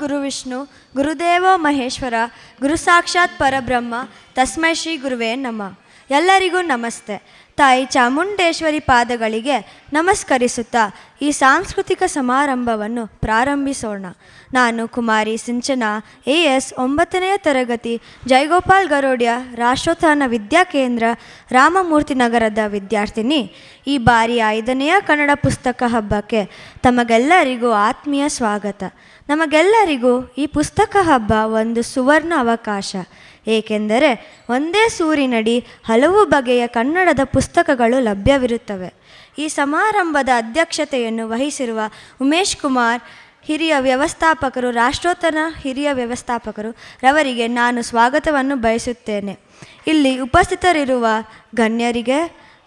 ಗುರು ವಿಷ್ಣು ಗುರುದೇವೋ ಮಹೇಶ್ವರ ಗುರು ಸಾಕ್ಷಾತ್ ಪರಬ್ರಹ್ಮ ತಸ್ಮೈ ಶ್ರೀ ಗುರುವೇ ನಮಃ. ಎಲ್ಲರಿಗೂ ನಮಸ್ತೆ. ತಾಯಿ ಚಾಮುಂಡೇಶ್ವರಿ ಪಾದಗಳಿಗೆ ನಮಸ್ಕರಿಸುತ್ತಾ ಈ ಸಾಂಸ್ಕೃತಿಕ ಸಮಾರಂಭವನ್ನು ಪ್ರಾರಂಭಿಸೋಣ. ನಾನು ಕುಮಾರಿ ಸಿಂಚನಾ AS 9ನೇ ತರಗತಿ ಜಯಗೋಪಾಲ್ ಗರೋಡಿಯ ರಾಷ್ಟ್ರೋತ್ಥಾನ ವಿದ್ಯಾಕೇಂದ್ರ ರಾಮಮೂರ್ತಿ ನಗರದ ವಿದ್ಯಾರ್ಥಿನಿ. ಈ ಬಾರಿ 5ನೇ ಕನ್ನಡ ಪುಸ್ತಕ ಹಬ್ಬಕ್ಕೆ ತಮಗೆಲ್ಲರಿಗೂ ಆತ್ಮೀಯ ಸ್ವಾಗತ. ನಮಗೆಲ್ಲರಿಗೂ ಈ ಪುಸ್ತಕ ಹಬ್ಬ ಒಂದು ಸುವರ್ಣ ಅವಕಾಶ. ಏಕೆಂದರೆ ಒಂದೇ ಸೂರಿನಡಿ ಹಲವು ಬಗೆಯ ಕನ್ನಡದ ಪುಸ್ತಕಗಳು ಲಭ್ಯವಿರುತ್ತವೆ. ಈ ಸಮಾರಂಭದ ಅಧ್ಯಕ್ಷತೆಯನ್ನು ವಹಿಸಿರುವ ಉಮೇಶ್ ಕುಮಾರ್ ಹಿರಿಯ ವ್ಯವಸ್ಥಾಪಕರು, ರಾಷ್ಟ್ರೋತ್ಥಾನ ಹಿರಿಯ ವ್ಯವಸ್ಥಾಪಕರು ರವರಿಗೆ ನಾನು ಸ್ವಾಗತವನ್ನು ಬಯಸುತ್ತೇನೆ. ಇಲ್ಲಿ ಉಪಸ್ಥಿತರಿರುವ ಗಣ್ಯರಿಗೆ,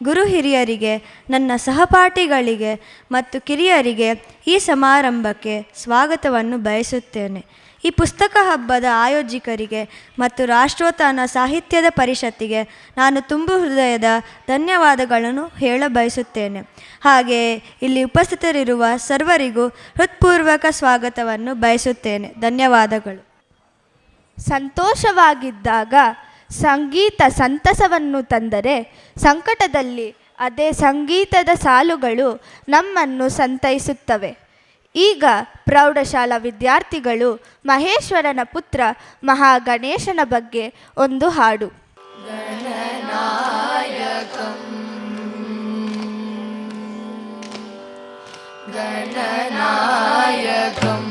ಗುರು ಹಿರಿಯರಿಗೆ, ನನ್ನ ಸಹಪಾಠಿಗಳಿಗೆ ಮತ್ತು ಕಿರಿಯರಿಗೆ ಈ ಸಮಾರಂಭಕ್ಕೆ ಸ್ವಾಗತವನ್ನು ಬಯಸುತ್ತೇನೆ. ಈ ಪುಸ್ತಕ ಹಬ್ಬದ ಆಯೋಜಕರಿಗೆ ಮತ್ತು ರಾಷ್ಟ್ರೋತ್ಥಾನ ಸಾಹಿತ್ಯದ ಪರಿಷತ್ತಿಗೆ ನಾನು ತುಂಬು ಹೃದಯದ ಧನ್ಯವಾದಗಳನ್ನು ಹೇಳ ಬಯಸುತ್ತೇನೆ. ಹಾಗೆಯೇ ಇಲ್ಲಿ ಉಪಸ್ಥಿತರಿರುವ ಸರ್ವರಿಗೂ ಹೃತ್ಪೂರ್ವಕ ಸ್ವಾಗತವನ್ನು ಬಯಸುತ್ತೇನೆ. ಧನ್ಯವಾದಗಳು. ಸಂತೋಷವಾಗಿದ್ದಾಗ ಸಂಗೀತ ಸಂತಸವನ್ನು ತಂದರೆ, ಸಂಕಟದಲ್ಲಿ ಅದೇ ಸಂಗೀತದ ಸಾಲುಗಳು ನಮ್ಮನ್ನು ಸಂತೈಸುತ್ತವೆ. ಈಗ ಪ್ರೌಢಶಾಲಾ ವಿದ್ಯಾರ್ಥಿಗಳು ಮಹೇಶ್ವರನ ಪುತ್ರ ಮಹಾಗಣೇಶನ ಬಗ್ಗೆ ಒಂದು ಹಾಡು. ಗಣನಾಯಕಂ ಗಣನಾಯಕಂ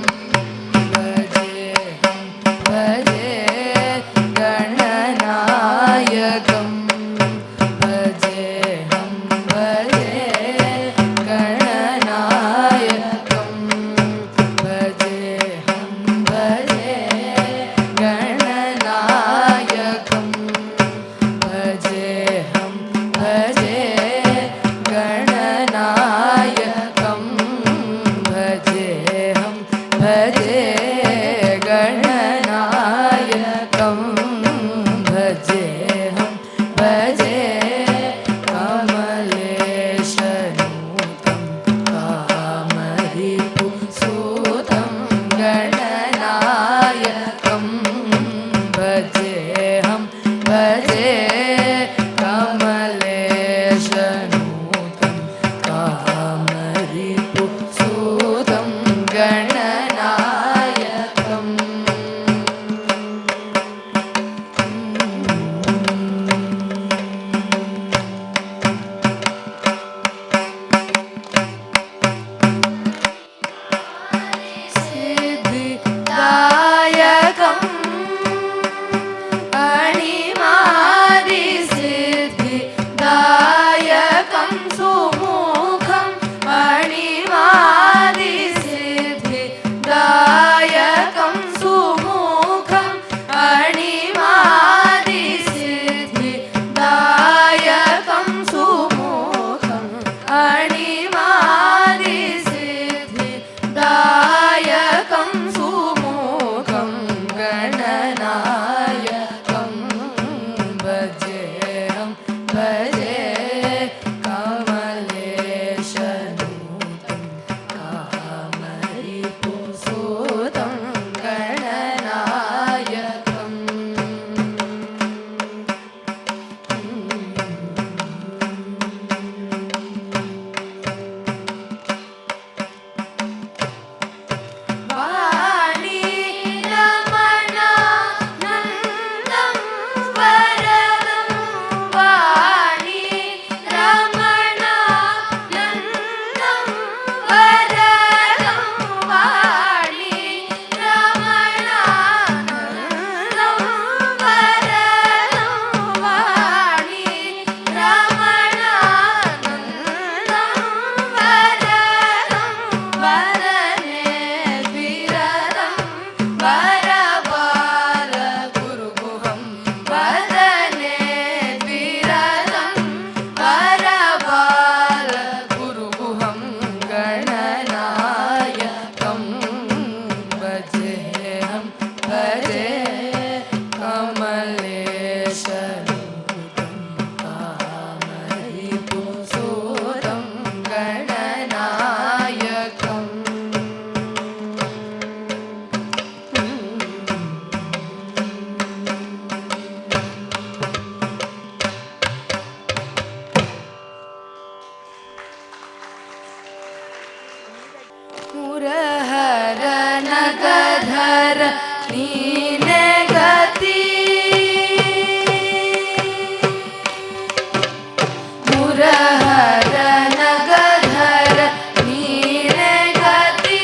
ಮುರಹರ ನಗಧರ ನೀನೆ ಗತಿ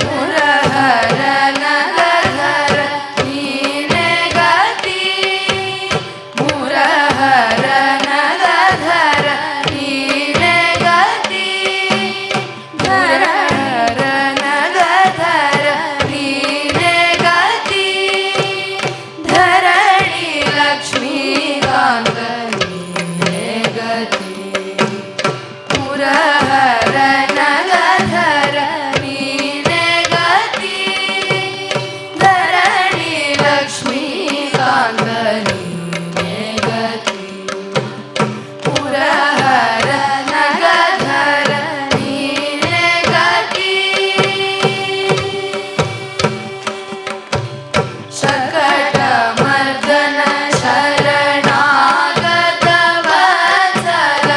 ಮುರಹರ ನಗಧರ ನೀನೆ ಗತಿ ಮುರಹರ ನಗಧರ ನೀನೆ ಗತಿ ಧರರ ನಗಧರ ನೀನೆ ಗತಿ ಧರಣಿ ಲಕ್ಷ್ಮೀಕಾಂತ ನೀನೆ ಗತಿ ಮುರಹರ ನಗಧರ ನೀನೆ ಗತಿ ಧರಣಿ ಲಕ್ಷ್ಮೀಕಾಂತ ನೀನೆ ಗತಿ ಮುರಹರ ನಗಧರ ನೀನೆ ಗತಿ ಶಕಟ ಮರ್ದನ ಶರಣಾಗತ ವತ್ಸಲ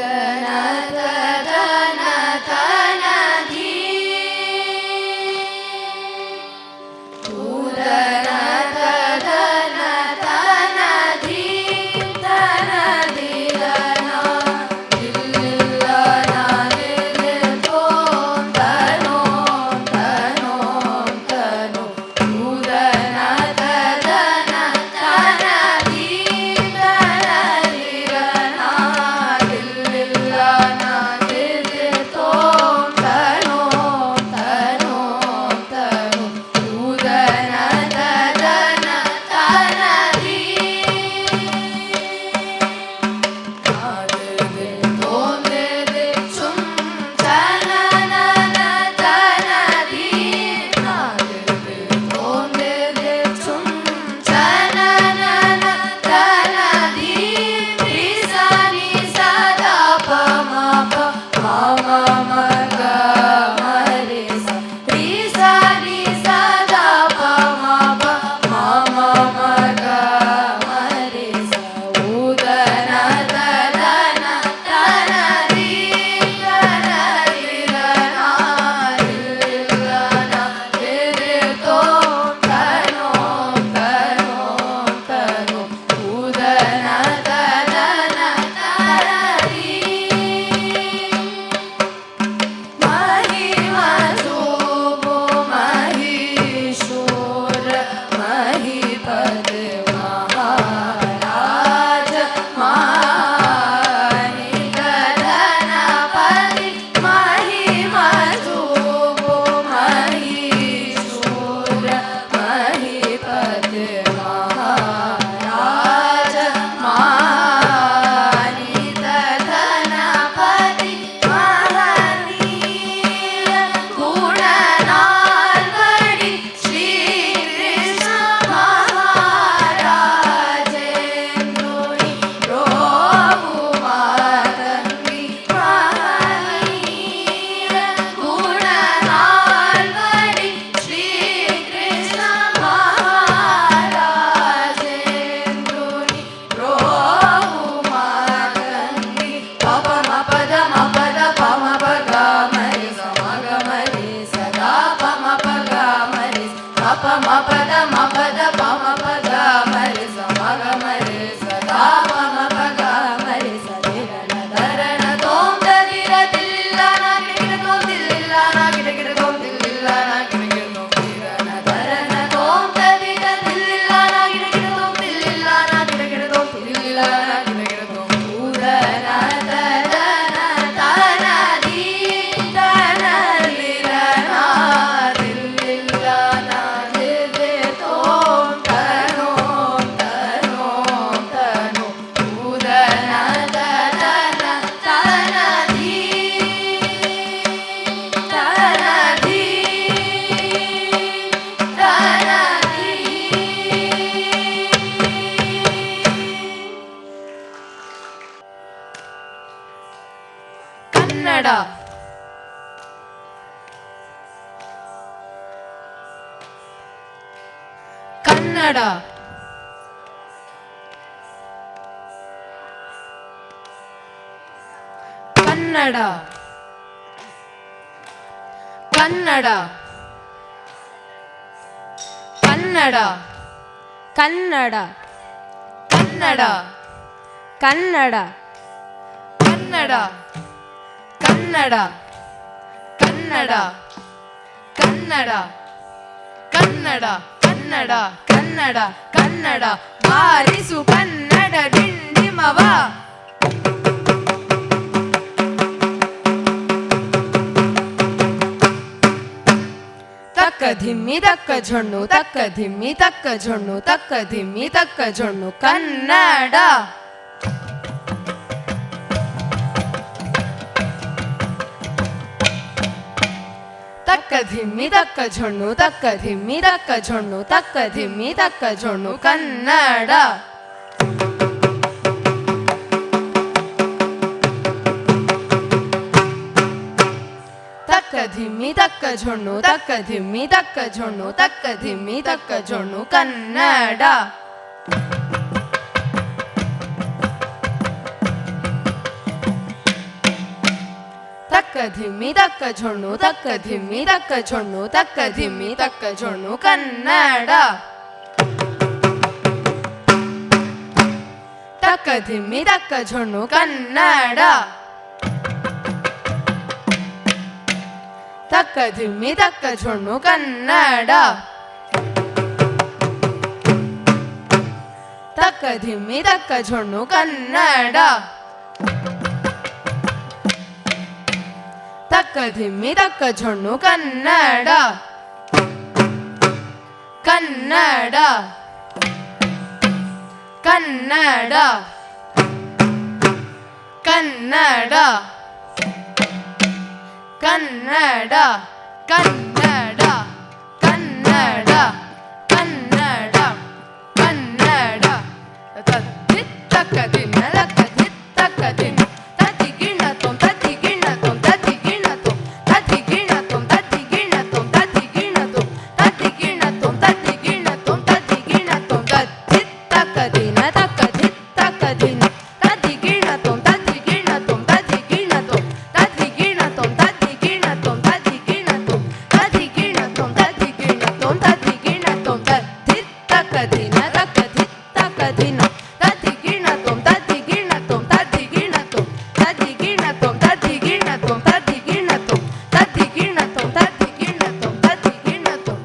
ಉದನ ತದನ ತನ ಧೀ ಉದನ ತದನ ತನ ಧೀ ತನ ಧೀರನ ದಿಲ್ಲ ನಾನಿಲ್ ತೋಂ ತನೋ ತನೋ ತನೋ ಉದನ ತದನ ತನ ಧೀ ತನ ಧೀರನ ದಿಲ್ಲ ನಾನಿಲ್ ತೋಂ ತನೋ ತನೋ ತನೋ ಉದನ ತದನ ತನ ಧೀ ಕನ್ನಡ ಕನ್ನಡ ಕನ್ನಡ ಕನ್ನಡ ಕನ್ನಡ ಕನ್ನಡ ಕನ್ನಡ ಕನ್ನಡ ಕನ್ನಡ ಕನ್ನಡ ಕನ್ನಡ ಕನ್ನಡ ಕನ್ನಡ ಕನ್ನಡ ಕನ್ನಡ ಕನ್ನಡ ಬಾರಿಸು ಕನ್ನಡ ಡಿಂಡಿಮವ ತಕ್ಕ ಧಿಮ್ಮಿ ತಕ್ಕ ಝೊಣ್ಣು ತಕ್ಕ ಧಿಮ್ಮಿ ತಕ್ಕ ಝೊಣ್ಣು ತಕ್ಕ ಧಿಮ್ಮಿ ತಕ್ಕ ಝೊಣ್ಣು ಕನ್ನಡ ತಕ್ಕ ಧಿಮ್ಮಿ ತಕ್ಕ ಝೊಣ್ಣು ತಕ್ಕ ಧಿಮ್ಮಿ ತಕ್ಕ ಝೊಣ್ಣು ತಕ್ಕ ಧಿಮ್ಮಿ ತಕ್ಕ ಝೊಣ್ಣು ಕನ್ನಡ ತಕ್ಕ ಧಿಮ್ಮಿ ತಕ್ಕ ಝೊಣ್ಣು ತಕ್ಕ ಧಿಮ್ಮಿ ತಕ್ಕ ಝೊಣ್ಣು ತಕ್ಕ ಧಿಮ್ಮಿ ತಕ್ಕ ಝೊಣ್ಣು ಕನ್ನಡ ಧಿಮ್ಮಿ ತಕ್ಕ ಝೊಣ್ಣು ತಕ್ಕ ಧಿಮ್ಮಿ ತಕ್ಕ ಝೊಣ್ಣು ತಕ್ಕ ಧಿಮ್ಮಿ ತಕ್ಕ ಝೊಣ್ಣು ಕನ್ನಡ ತಕ್ಕ ಧಿಮ್ಮಿ ತಕ್ಕ ಝೊಣ್ಣು ಕನ್ನಡ ತಕ್ಕ ಧಿಮ್ಮಿ ತಕ್ಕ ಝೊಣ್ಣು ಕನ್ನಡ ತಕ್ಕ ಧಿಮ್ಮಿ ತಕ್ಕ ಝೊಣ್ಣು ಕನ್ನಡ ತಕ್ಕ ಧಿಮ್ಮಿ ತಕ್ಕ ಝೊಣ್ಣು ಕನ್ನಡ ಕನ್ನಡ ಕನ್ನಡ ಕನ್ನಡ ಕನ್ನಡ ಕನ್ನಡ ಕನ್ನಡ ಕನ್ನಡ ಕನ್ನಡ ತಕ್ಕ ದಿನ ತಕ್ಕ ತಕ್ಕ ದಿನ ತತಿ ಗಿಣ ತೊಂ ತತಿ ಗಿಣ ತೊಂ ತತಿ ಗಿಣ ತೊಂ ತತಿ ಗಿಣ ತೊಂ ತತಿ ಗಿಣ ತೊಂ ತತಿ ಗಿಣ ತೊಂ ತತಿ ಗಿಣ ತೊಂ ತತಿ ಗಿಣ ತೊಂ ತತಿ ಗಿಣ ತೊಂ ತತಿ ತಕ್ಕ ದಿನ ತಕ್ಕ ತಕ್ಕ ದಿನ ತತಿ ಗಿಣ ತೊಂ ತತಿ ಗಿಣ ತೊಂ ತತಿ ಗಿಣ ತೊಂ ತತಿ ಗಿಣ ತೊಂ ತತಿ ಗಿಣ ತೊಂ ತತಿ ಗಿಣ ತೊಂ ತತಿ ಗಿಣ ತೊಂ ತತಿ ಗಿಣ ತೊಂ ತತಿ ಗಿಣ ತೊಂ ತತಿ ತಕ್ಕ ದಿನ ತಕ್ಕ ತಕ್ಕ ದಿನ ತತಿ ಗಿಣ ತೊಂ ತತಿ ಗಿಣ ತೊಂ ತತಿ ಗಿಣ ತೊಂ ತತಿ ಗಿಣ ತೊಂ ತತಿ ಗಿಣ ತೊಂ ತತಿ ಗಿಣ ತೊಂ ತತಿ ಗಿಣ ತೊಂ ತತಿ ಗಿಣ ತೊಂ ತತಿ ಗಿಣ ತೊಂ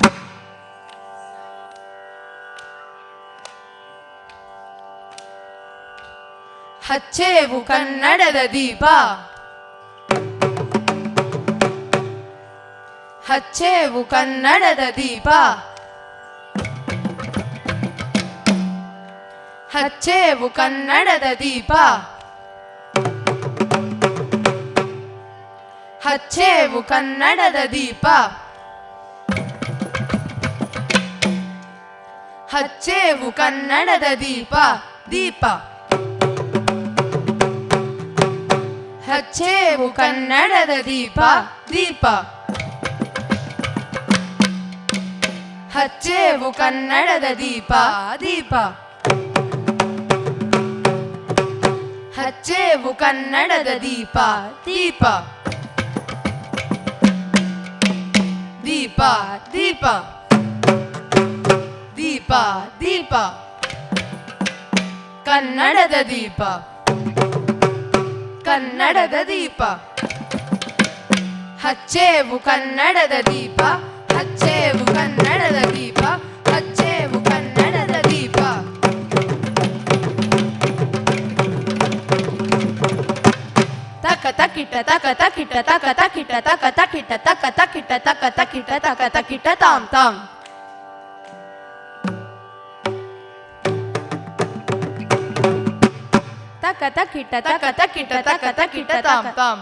ಹಚ್ಚೇವು ಕನ್ನಡದ ದೀಪ ಹಚ್ಚೇವು ಕನ್ನಡದ ದೀಪ ಹಚ್ಚೇವು ಕನ್ನಡದ ದೀಪ ಹಚ್ಚೇವು ಕನ್ನಡದ ದೀಪ ಹಚ್ಚೇವು ಕನ್ನಡದ ದೀಪ ದೀಪ ಹಚ್ಚೇವು ಕನ್ನಡದ ದೀಪ ದೀಪ ಹಚ್ಚೇವು ಕನ್ನಡದ ದೀಪ ದೀಪ ಹಚ್ಚೇವು ಕನ್ನಡದ ದೀಪ ದೀಪ ದೀಪ ದೀಪ ದೀಪ ದೀಪ ಕನ್ನಡದ ದೀಪ ಕನ್ನಡದ ದೀಪ ಹಚ್ಚೇವು ಕನ್ನಡದ ದೀಪ ಹಚ್ಚೇವು ಕನ್ನಡದ ದೀಪ ಹಚ್ಚೇವು ಕನ್ನಡದ ದೀಪ ತಕ ತಕಿಟ ತಕ ತಕಿಟ ತಕ ತಕಿಟ ತಕ ತಕಿಟ ತಕ ತಕಿಟ ತಕ ತಕಿಟ ತಕ ತಕಿಟ ತಾಮ್ ತಾಮ್ ತಕ ತಕಿಟ ತಕ ತಕಿಟ ತಕ ತಕಿಟ ತಾಮ್ ತಾಮ್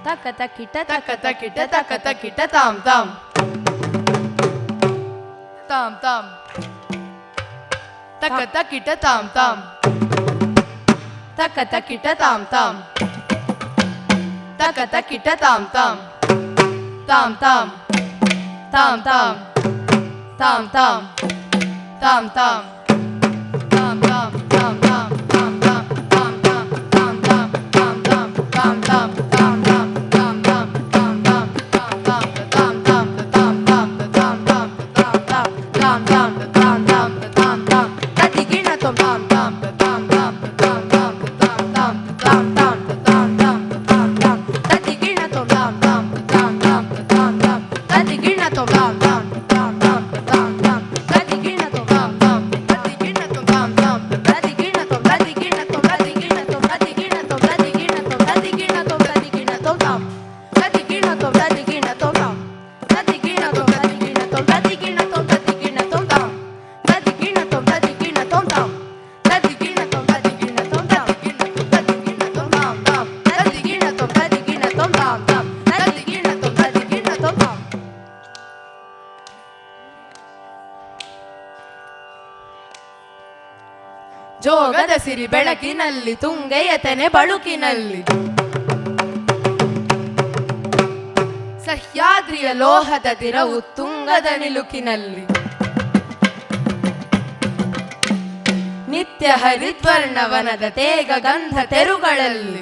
ತಕ ತಕಿಟ ತಕ ತಕಿಟ ತಕ ತಕಿಟ ತಾಮ್ ತಾಮ್ ತಾಮ್ ತಾಮ್ ತಕ ತಕಿಟ ತಾಮ್ ತಾಮ್ ತಕ ತಕಿಟ ತಾಮ್ ತಾಮ್ ತಕ ತಕಿಟ ತಾಮ್ ತಾಮ್ ತಾಮ್ ತಾಮ್ ತಾಮ್ ತಾಮ್ ತಾಮ್ ತಾಮ್ ತಾಮ್ ತಾಮ್ ಜೋಗದ ಸಿರಿ ಬೆಳಕಿನಲ್ಲಿ ತುಂಗೆಯ ತೆನೆ ಬಳುಕಿನಲ್ಲಿ ಸಹ್ಯಾದ್ರಿಯ ಲೋಹದ ದಿರವು ತುಂಗದ ನಿಲುಕಿನಲ್ಲಿ ನಿತ್ಯ ಹರಿದ್ವರ್ಣವನದ ತೇಗ ಗಂಧ ತೆರುಗಳಲ್ಲಿ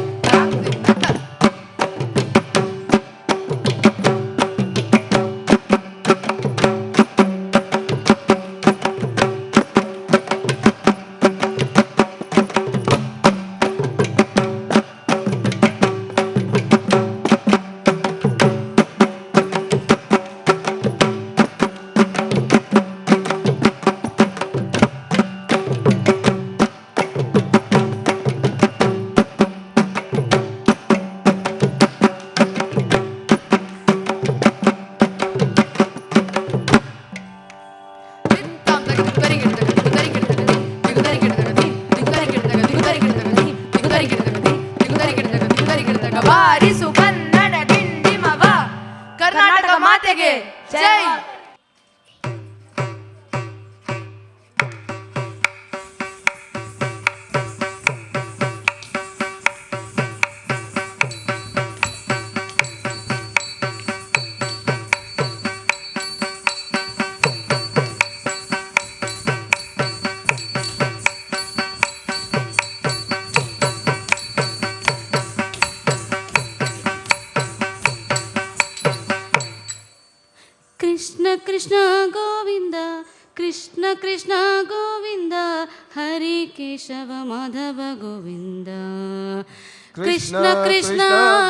ಬಾರಿಸು ಕನ್ನಡ ಡಿಂಡಿಮವ. ಕರ್ನಾಟಕ ಮಾತೆಗೆ ಜೈ. ಕೃಷ್ಣ ಕೃಷ್ಣ ಗೋವಿಂದ ಕೃಷ್ಣ ಕೃಷ್ಣ ಗೋವಿಂದ ಹರಿ ಕೇಶವ ಮಾಧವ ಗೋವಿಂದ. ಕೃಷ್ಣ ಕೃಷ್ಣ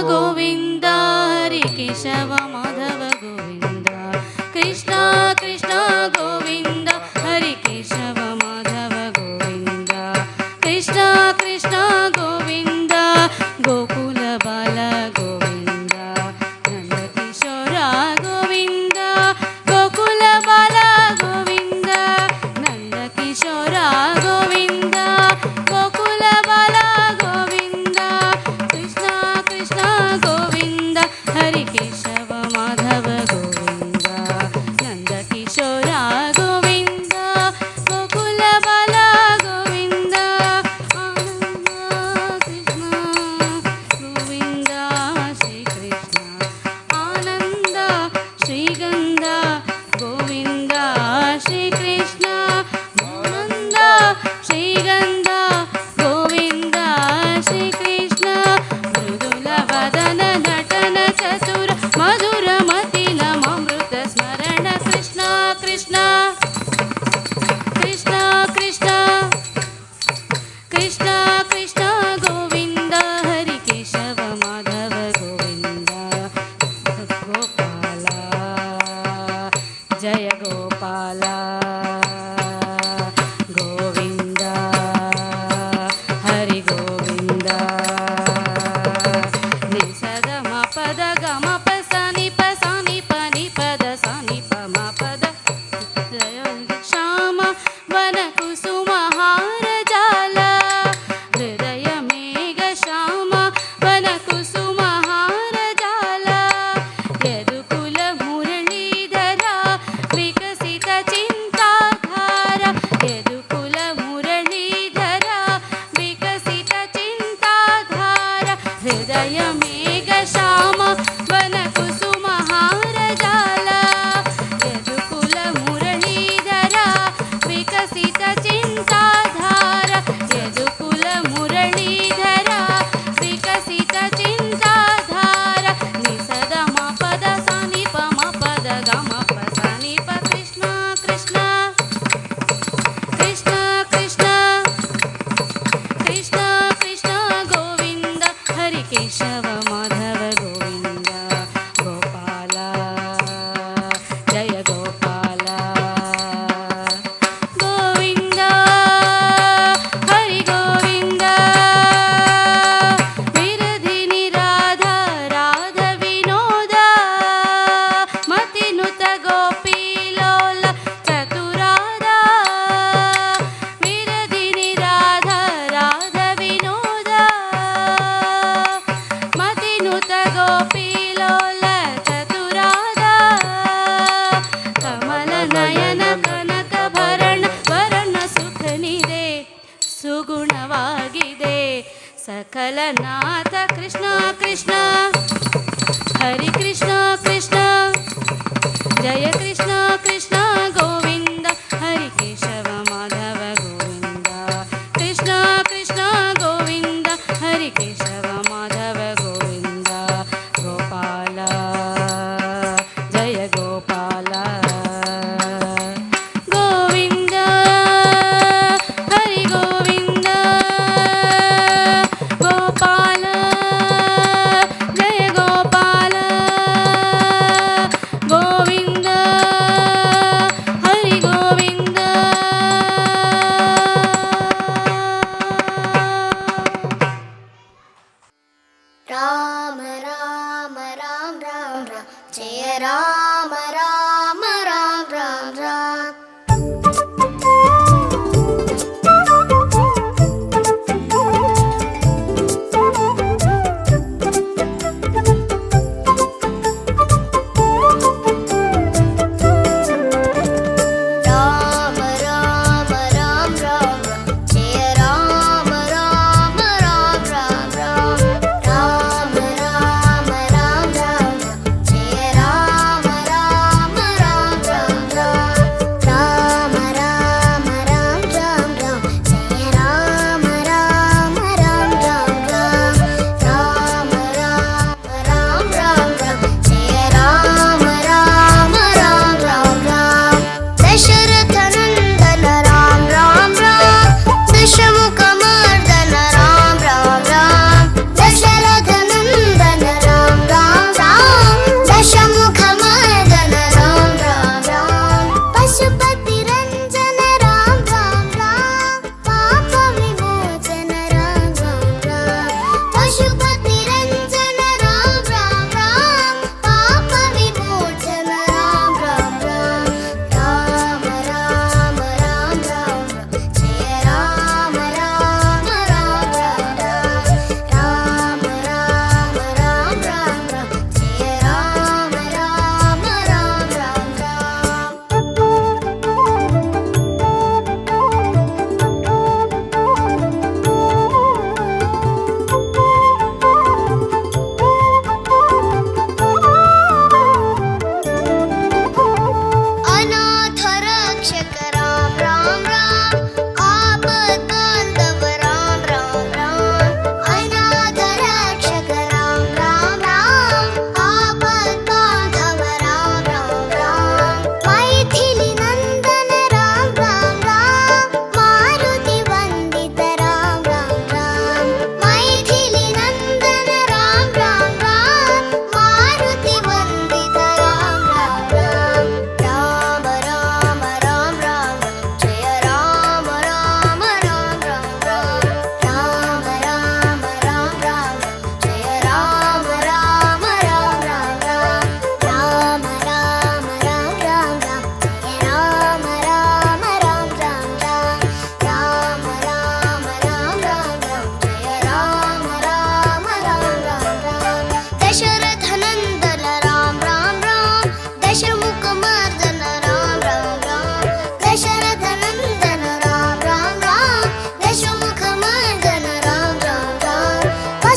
ಗೋವಿಂದ ಹರಿ ಕೇಶವ ಮಾಧವ ಗೋವಿಂದ. ಕೃಷ್ಣ ಕೃಷ್ಣ ಗೋವಿಂದ ಹರಿ ಕೇಶವ ಮಾಧವ ಗೋವಿಂದ. ಕೃಷ್ಣ ಕೃಷ್ಣ ಗೋವಿಂದ ಗೋಕುಲ ಬಾಲ ಗೋವಿಂದ. ನಂದ ಕಿಶೋರ ಗೋವಿಂದ ಗೋಕುಲ ಬಾಲ ಗೋವಿಂದ. ನಂದ ಕಿಶೋರ ಗೋವಿಂದ ಗೋಕುಲ ಬಾಲ ಗೋವಿಂದ. ಕೃಷ್ಣ ಕೃಷ್ಣ ಗೋವಿಂದ ಹರಿ ಕೇಶವ ಮಾಧವ ಗೋವಿಂದ. ನಂದ ಕಿಶೋರ ಗೋವಿಂದ ಗೋಕುಲ ಬಾಲ ಗೋವಿಂದ. ಆನಂದ ಕೃಷ್ಣ ಗೋವಿಂದ ಶ್ರೀ ಕೃಷ್ಣ. ಆನಂದ ಶ್ರೀಗಂಧ ಗೋವಿಂದ ಶ್ರೀ ಕೃಷ್ಣ. ಆನಂದ ಶ್ರೀಗಂಧ ಗೋವಿಂದ ಶ್ರೀ ಕೃಷ್ಣ. ಮೃದುಲ ವದನ ನಟನ ಚತುರ ಮಧುರ ಮತಿಲ ಅಮೃತ ಸ್ಮರಣ. ಕೃಷ್ಣ ಕೃಷ್ಣ ಕೃಷ್ಣ ಕೃಷ್ಣ ಕೃಷ್ಣ ಕೃಷ್ಣ ಗೋವಿಂದ ಹರಿ ಕೇಶವ ಮಾಧವ ಗೋವಿಂದ. ಗೋಪಾಲ ಜಯ ಗೋಪಾಲ ಗೋವಿಂದ ಹರಿ ಗೋವಿಂದ. ನಿಸದ ಮ ಪದ ಗ ಮ ಪ ಸ ನಿ ಪ ಸ ನಿ ಪ ನಿ ಪದ ಸ ನಿ ಪ ಮ ಪದ. ಜಯ ಶ್ಯಾಮ ವನ ಕುಸುಮ ಹಾರ ಜಾಲ. ಹೃದಯ ಮೇಘ ಶ್ಯಾಮ ವನ ಕುಸುಮ ಹಾರ ಜಾಲ. ಯದುಕುಲ ಮುರಳೀಧರ ವಿಕಸಿತ ಚಿಂತಾಧಾರ. ಯದುಕುಲ ಮುರಳೀಧರ ವಿಕಸಿತ ಚಿಂತಾಧಾರ. ಹೃದಯ ಮೇಘ ಶ್ಯಾಮ ವನ ಕುಸುಮ ಹಾರ ಜಾಲ. ಯದುಕುಲ ಮುರಳೀಧರ ವಿಕಸಿತ ಚಿಂತಾಧಾರ. ಯದುಕುಲ ಮುರಳೀಧರ ವಿಕಸಿತ ಚಿಂತಾಧಾರ. ನಿಸದ ಮ ಪದ ಸ ನಿ ಪ ಮ ಪದ ಗ ಮ ಪ ಸ ನಿ ಪ. ಕೃಷ್ಣ ಕೃಷ್ಣ ಕೃಷ್ಣ ಕೃಷ್ಣ ಕೃಷ್ಣ ಕೃಷ್ಣ ಗೋವಿಂದ ಹರಿ ಕೇಶವ ಮಾಧವ ಗೋವಿಂದ. ಗೋಪಾಲ ಜಯ ಗೋಪಾಲ ಗೋವಿಂದ ಹರಿ ಗೋವಿಂದ. ವಿರಧಿನಿ ರಾಧಾ ರಾಧ ವಿನೋದ. ಮತಿನುತ ಗೋಪಿ ಲೋಲ ಚತುರಾದ. ವಿರಧಿನಿ ರಾಧಾ ರಾಧ ವಿನೋದ. ಮತಿನುತ ಗೋಪಿ ಲೋಲ ಚತುರಾದ. ಕಮಲ ನಯನ ಕನಕ ಭರಣ ವರಣ ಸುಖನಿದೆ ಸುಗುಣವಾಗಿದೆ. ಸಕಲನಾಥ ಕೃಷ್ಣ ಕೃಷ್ಣ ಹರಿ ಕೃಷ್ಣ ಕೃಷ್ಣ ಜಯ ಕೃಷ್ಣ ಕೃಷ್ಣ ಗೋವಿಂದ ಹರಿ ಕೇಶವ ಮಾಧವ ಗೋವಿಂದ. ಕೃಷ್ಣ ಕೃಷ್ಣ ಗೋವಿಂದ ಹರಿ ಕೇಶವ ಮಾಧವ ಗೋವಿಂದ. ಗೋಪಾಲ ಜಯ ಗೋಪಾಲ ಗೋವಿಂದ ಹರಿ ಗೋವಿಂದ. ಗೋಪಾಲ ಜಯ ಗೋಪಾಲ ಗೋವಿಂದ ಹರಿ ಗೋವಿಂದ. ರಾಮ ರಾಮ ರಾಮ ರಾಮ ರಾಮ ಜಯ ರಾಮ ರಾಮ ರಾಮ ರಾಮ ರಾಮ.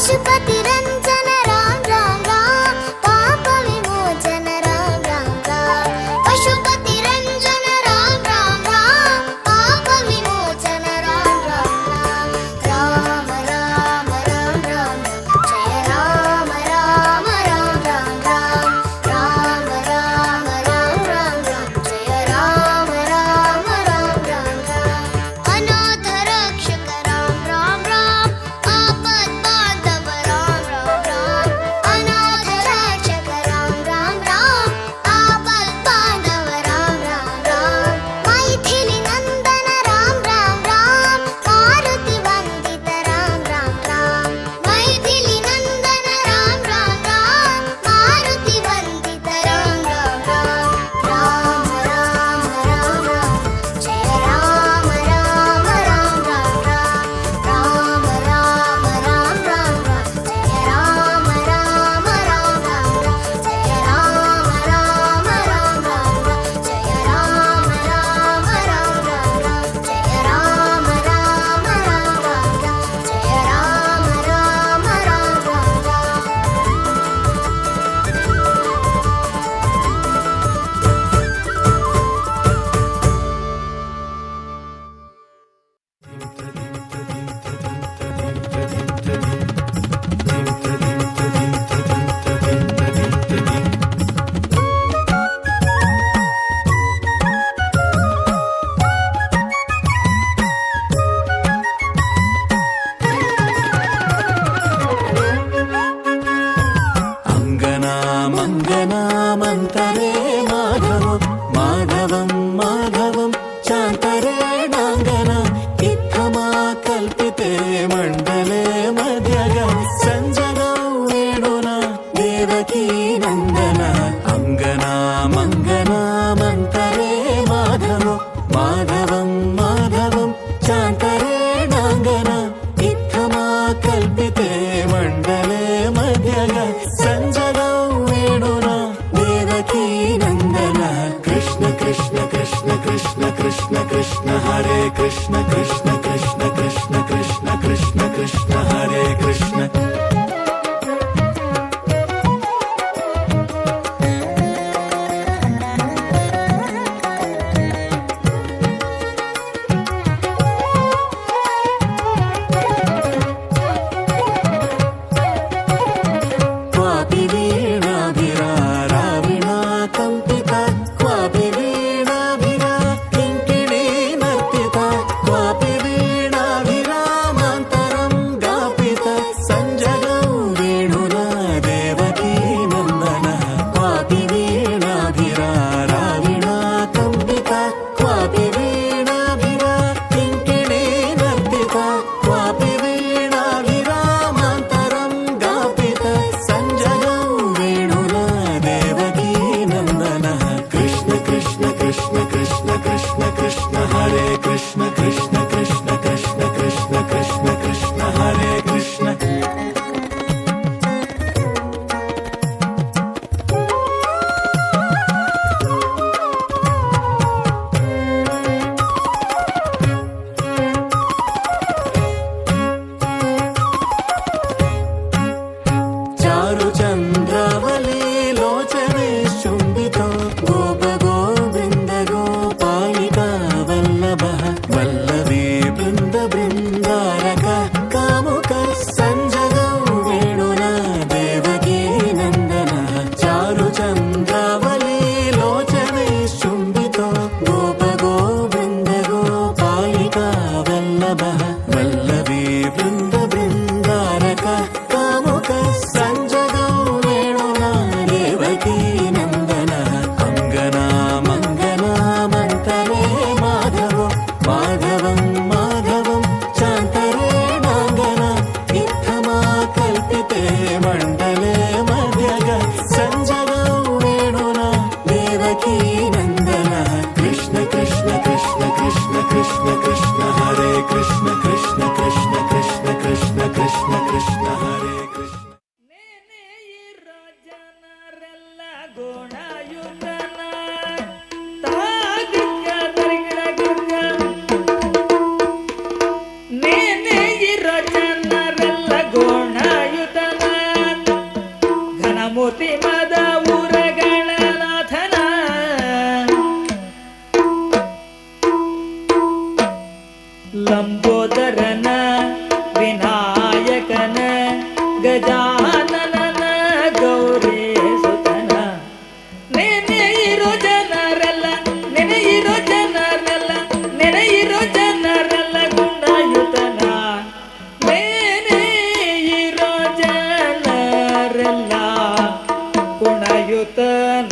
पशुपति रंजन राम राम राम, पाप विमोचन राम राम राम। पशुपति रंजन राम राम राम, पाप विमोचन राम राम राम। राम राम राम राम, जय राम राम राम राम राम। राम राम राम राम राम, जय राम राम राम राम राम। अनाथ रक्षक राम राम राम, आपद बांधव राम राम राम। अनाथ रक्षक राम राम राम, आपद बांधव राम राम राम। मैथिली नंदन राम राम राम, मारुति वंदित राम राम राम। मैथिली नंदन राम राम राम, मारुति वंदित राम राम राम। राम राम राम राम, जय राम राम राम राम राम। राम राम राम राम राम, जय राम राम राम राम राम। जय राम राम राम राम राम, जय राम राम राम राम राम। जय राम राम राम राम राम, जय राम राम राम राम। अङ्गना मङ्गनामन्तरे माधवं माधवं माधवं चान्तरे नाङ्गना इत्थमा कल्पिते मण्डले मध्यग सञ्जगौ वेणुना देवकी नन्दन। अङ्गना मङ्गनामन्तरे माधवं माधवं माधवं चान्तरे नाङ्गना इत्थमा कल्पिते मण्डले मध्यग सञ्जगौ वेणुना देवकी नन्दन। कृष्ण कृष्ण कृष्ण कृष्ण कृष्ण कृष्ण हरे कृष्ण कृष्ण कृष्ण कृष्ण कृष्ण कृष्ण कृष्ण हरे कृष्ण। क्वापि वीणाभिरा वीणा कम्पिता, क्वापि वीणाभिरा किङ्किणी नर्तिता, क्वापि वीणाभिरामान्तरं गापिता सञ्जगौ वेणुना देवकी नन्दनः। क्वापि वीणाभिरा वीणा कम्पिता, क्वापि वीणाभिरा किङ्किणी नर्तिता, क्वापि वीणाभिरामान्तरं गापिता सञ्जगौ वेणुना देवकी नन्दनः। कृष्ण कृष्ण कृष्ण कृष्ण कृष्ण कृष्ण हरे कृष्ण कृष्ण कृष्ण कृष्ण कृष्ण कृष्ण कृष्ण हरे कृष्ण। चारु चन्द्रावली लोचने शुम्बितो गोप गोविन्द गोपालिका वल्लभः वल्लभी बृन्द बृन्दारक कामुक सञ्जगौ वेणुना देवकी नन्दनः। चारु चन्द्रावली लोचने शुम्बितो गोप गोविन्द गोपालिका वल्लभः वल्लभी बृन्द बृन्दारक कामुक सञ्जगौ वेणुना देवकी नन्दनः। अङ्गना मङ्गनामन्तरे माधवं माधवं माधवं चान्तरे नाङ्गना इत्थमा कल्पिते मण्डले मध्यग सञ्जगौ वेणुना देवकी नन्दनः। कृष्ण कृष्ण कृष्ण कृष्ण कृष्ण कृष्ण हरे कृष्ण कृष्ण कृष्ण कृष्ण कृष्ण कृष्ण कृष्ण हरे कृष्ण। ಜನರೆಲ್ಲ ಗುಣಯುತನ ತಾಗಿಕ್ಕ ತರಿಗಿಡ ಗಿರ್ಗ ನೀನೇ ಇರೋ ಜನರೆಲ್ಲ ಗುಣಯುತನ ಮುತಿ ಮದ ಊರಗಣನಾಥನ ಲಂಬೋದರನ ವಿನಾಯಕನ ಗಜಾನನ ಗೌರಿ ಸುತನ ನೆನೆಯಿರೋ ಜನರೆಲ್ಲ ನೆನೆಯಿರೋ ಜನರೆಲ್ಲ ನೆನೆಯಿರೋ ಜನರೆಲ್ಲ ಗುಣಯುತನ ನೆನೆಯಿರೋ ಜನರೆಲ್ಲ ಗುಣಯುತನ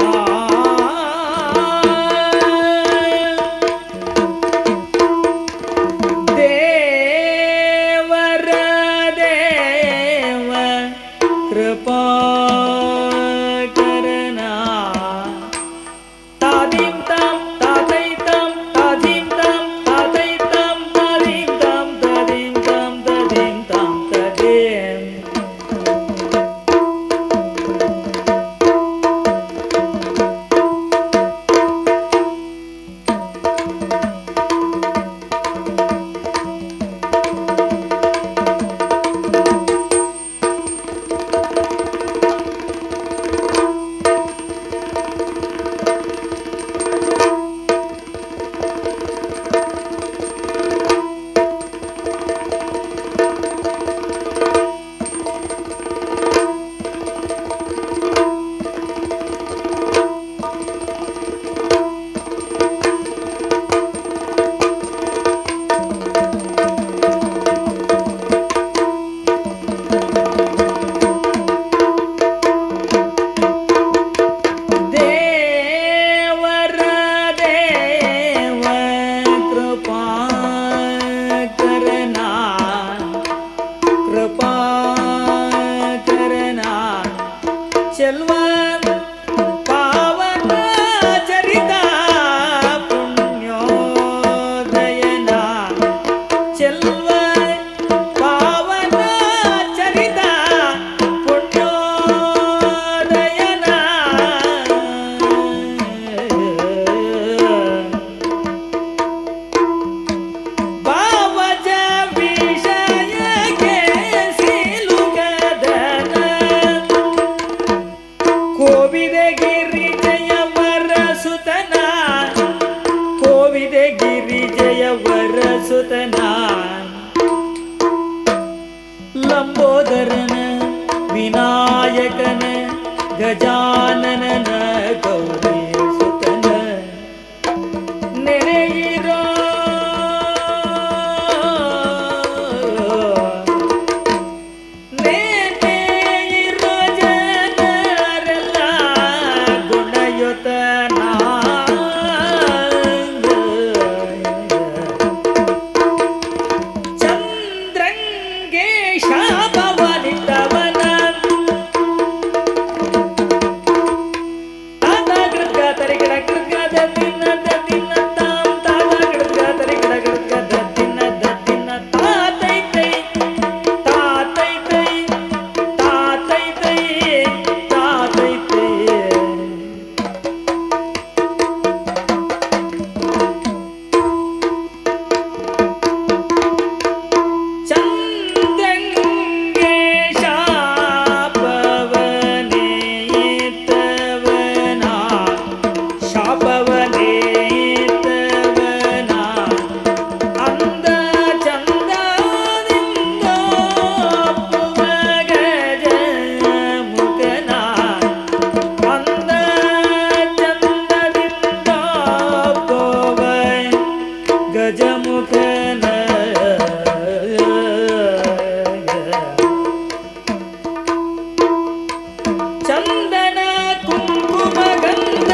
ದೇವರ ದೇವ ಕೃಪಾಕರನ ತಾದಿಂ ತಂ ತಾತೈತಂ ತಾದಿಂ ತಂ ತಾತೈತಂ ತಾದಿಂ ತಂ ತಾದಿಂ ತಂ ತಾದಿಂ ತಂ ತಾದಿಂ ದೇವರ ದೇವ ಕೃಪಾಕರನ ಕೃಪಾಕರನ ಚೆಲ್ವ ಪಾವನ ಚರಿತ ಪುಣ್ಯೋದಯನ ಚೆಲ್ವ ಪಾವನ ಚರಿತ ಪುಣ್ಯೋದಯನ ಭಾವಜ ವಿಷಯಕ್ಕೆ ಸಿಲುಕದನ ಕೋವಿದೆ ಗಿರಿಜಯವರ ಸುತನ ಕೋವಿದೆ ಗಿರಿಜಯವರ ಸುತನ ಲಂಬೋದರನ ವಿನಾಯಕನ ಗಜಾನನ ಗೌರಿ ಸುತನ ನೆನೆಯಿರೋ ನೆನೆಯಿರೋ ಜನರೆಲ್ಲ ಗುಣಯುತನ ಚಂದ್ರಂಗೆ ಶಾಪವನಿದ್ದವನ ತಾತ ಗೃದ್ಗ ತರಿಗಿಡ ಗೃದ್ಗ ದದ್ದಿನ ದದ್ದಿನ ತಾಂ ತಾತ ಗೃದ್ಗ ತರಿಗಿಡ ಗೃದ್ಗ ದದ್ದಿನ ದದ್ದಿನ ತಾತೈತೈ ತಾತೈತೈ ತಾತೈತೈ ತಾತೈತೈ ಚಂದಂಗೆ ಶಾಪವನೇತವನ ಶಾಪವನೇತವನ ಅಂದ ಚಂದದಿಂದ ಒಪ್ಪುವ ಗಜ ಮುಖನ ಅಂದ ಚಂದದಿಂದ ಒಪ್ಪುವ ಗಜಮುಖನ ಚಂದನ ಕುಂಕುಮ ಗಂಧ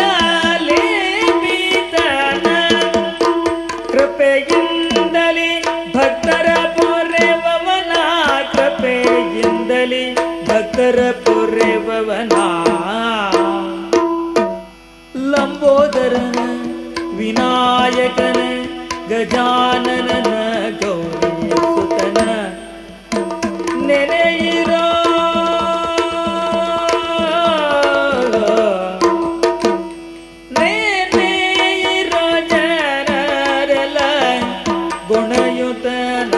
ಲೇಪಿತನ ಕೃಪೆಯಿಂದಲೇ ಭಕ್ತರ ಪೊರೆವವನ ಕೃಪೆಯಿಂದಲೇ ಭಕ್ತರ ಪೊರೆವವನ ಲಂಬೋದರನ ವಿನಾಯಕನ ಗಜಾನನ ಗೌರಿ ಸುತನ ನೆನೆಯಿರೋ ನೆನೆಯಿರೋ ಜನರೆಲ್ಲ ಗುಣಯುತನ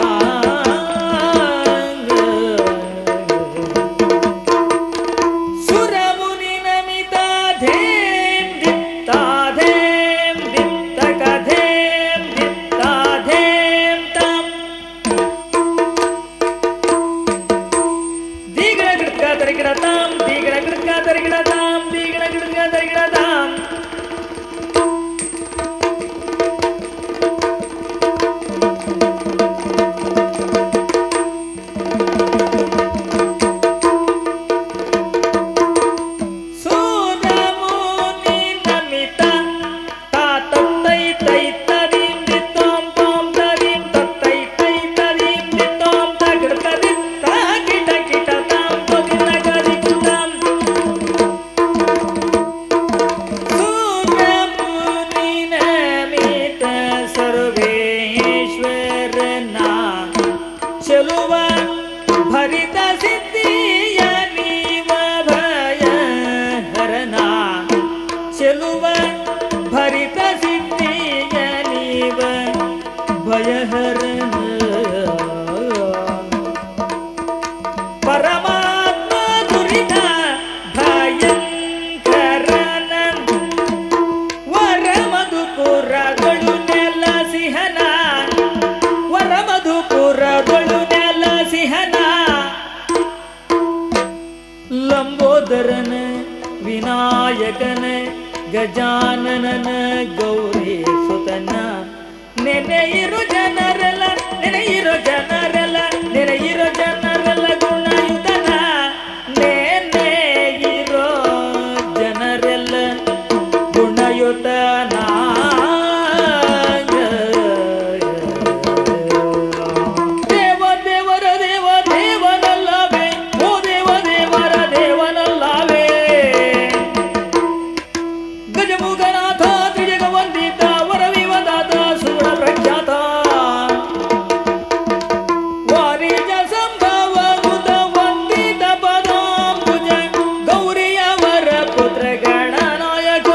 ಸುರಮು ತರಿಗಿಡತಾಂ ದಿಗಿಡ ಗಿಡಗ ತರಿಗಿಡತಾಂ ದಿಗಿಡ ಗಿಡಗ ತರಿಗಿಡತಾಂ ಪರಮಾತ್ಮ ದುರಿತ ಭಯಂಕರನ ವರ ಮಧುಪುರಗಳು ನೆಲಸಿಹನ ವರ ಮಧುಪುರಗಳು ನೆಲಸಿಹನ ಲಂಬೋದರನ ವಿನಾಯಕನ ಗಜಾನನನ ಗೌರಿ ಸುತನ ನೆನೆಯಿರು ಜನರೆಲ್ಲ ನೆನೆಯಿರೋ ಜನರೆಲ್ಲ ನೆನೆಯಿರೋ ಜನರೆಲ್ಲ ಗುಣಯುತನ ನೆನೆಯಿರೋ ಜನರೆಲ್ಲ ಗುಣಯುತನ ದೇವ ದೇವರ ದೇವ ದೇವನಲ್ಲವೇ ಓ ದೇವ ದೇವರ ದೇವನಲ್ಲವೇ ಗಜಮುಖನಾಥ ತ್ರಿಜಗ ವಂದಿತ ವರವಿವದಾತ ಸುಗುಣ ಪ್ರಖ್ಯಾತ ವಾರಿಜ ಸಂಭವ ಮುದ ವಂದಿತ ಪದಾಂಬುಜ ಗೌರಿಯವರ ಪುತ್ರ ಗಣನಾಯಕ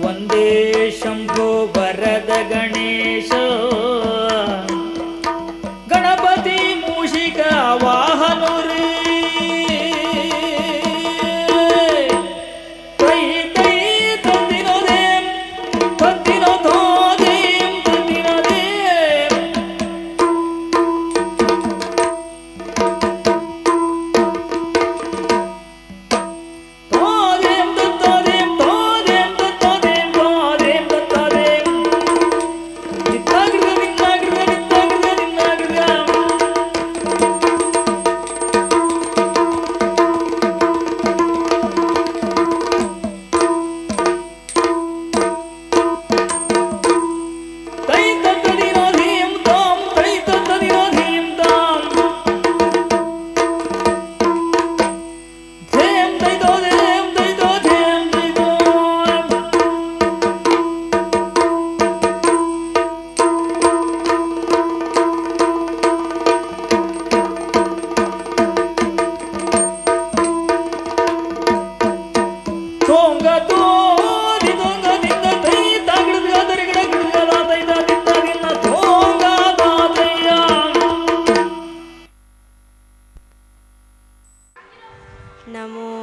ವಂದೇ ಶಂಭೋ ವರದ ಗಣೇಶ ಗಣಪತಿ ಮೂಷಿಕ ವಾಹನುರೇ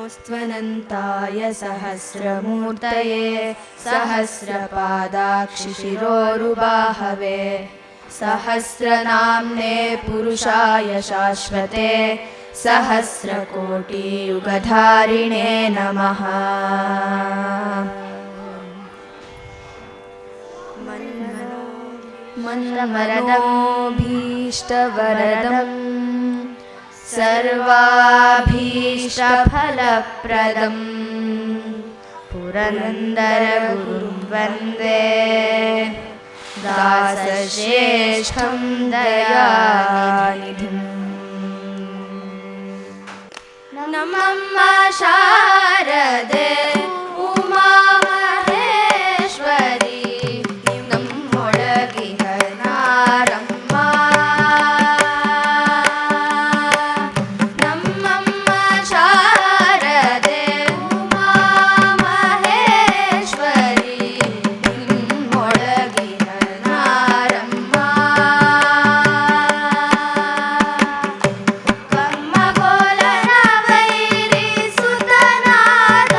नमोऽस्त्वनन्ताय सहस्रमूर्तये सहस्रपादाक्षिशिरोरुबाहवे सहस्रनाम्ने पुरुषाय शाश्वते सहस्रकोटियुगधारिणे नमः। मन्मनोऽभीष्टवरदम् सर्वाभीष्टफलप्रदम् पुरन्दरगुरुं वन्दे दासश्रेष्ठं दयानिधिम्। नमः शारदे उमा महेश्वरी ನಮ್ಮೊಳಗಿನ ನಾರಮ್ಮ ನಮ್ಮಮ್ಮ ಶಾರದೆ ಉಮಾ ಮಹೇಶ್ವರಿ ನಿಮ್ಮೊಳಗಿನ ನಾರಮ್ಮ ಕಮ್ಮಗೋಲನ ವೈರಿ ಸುತನಾದ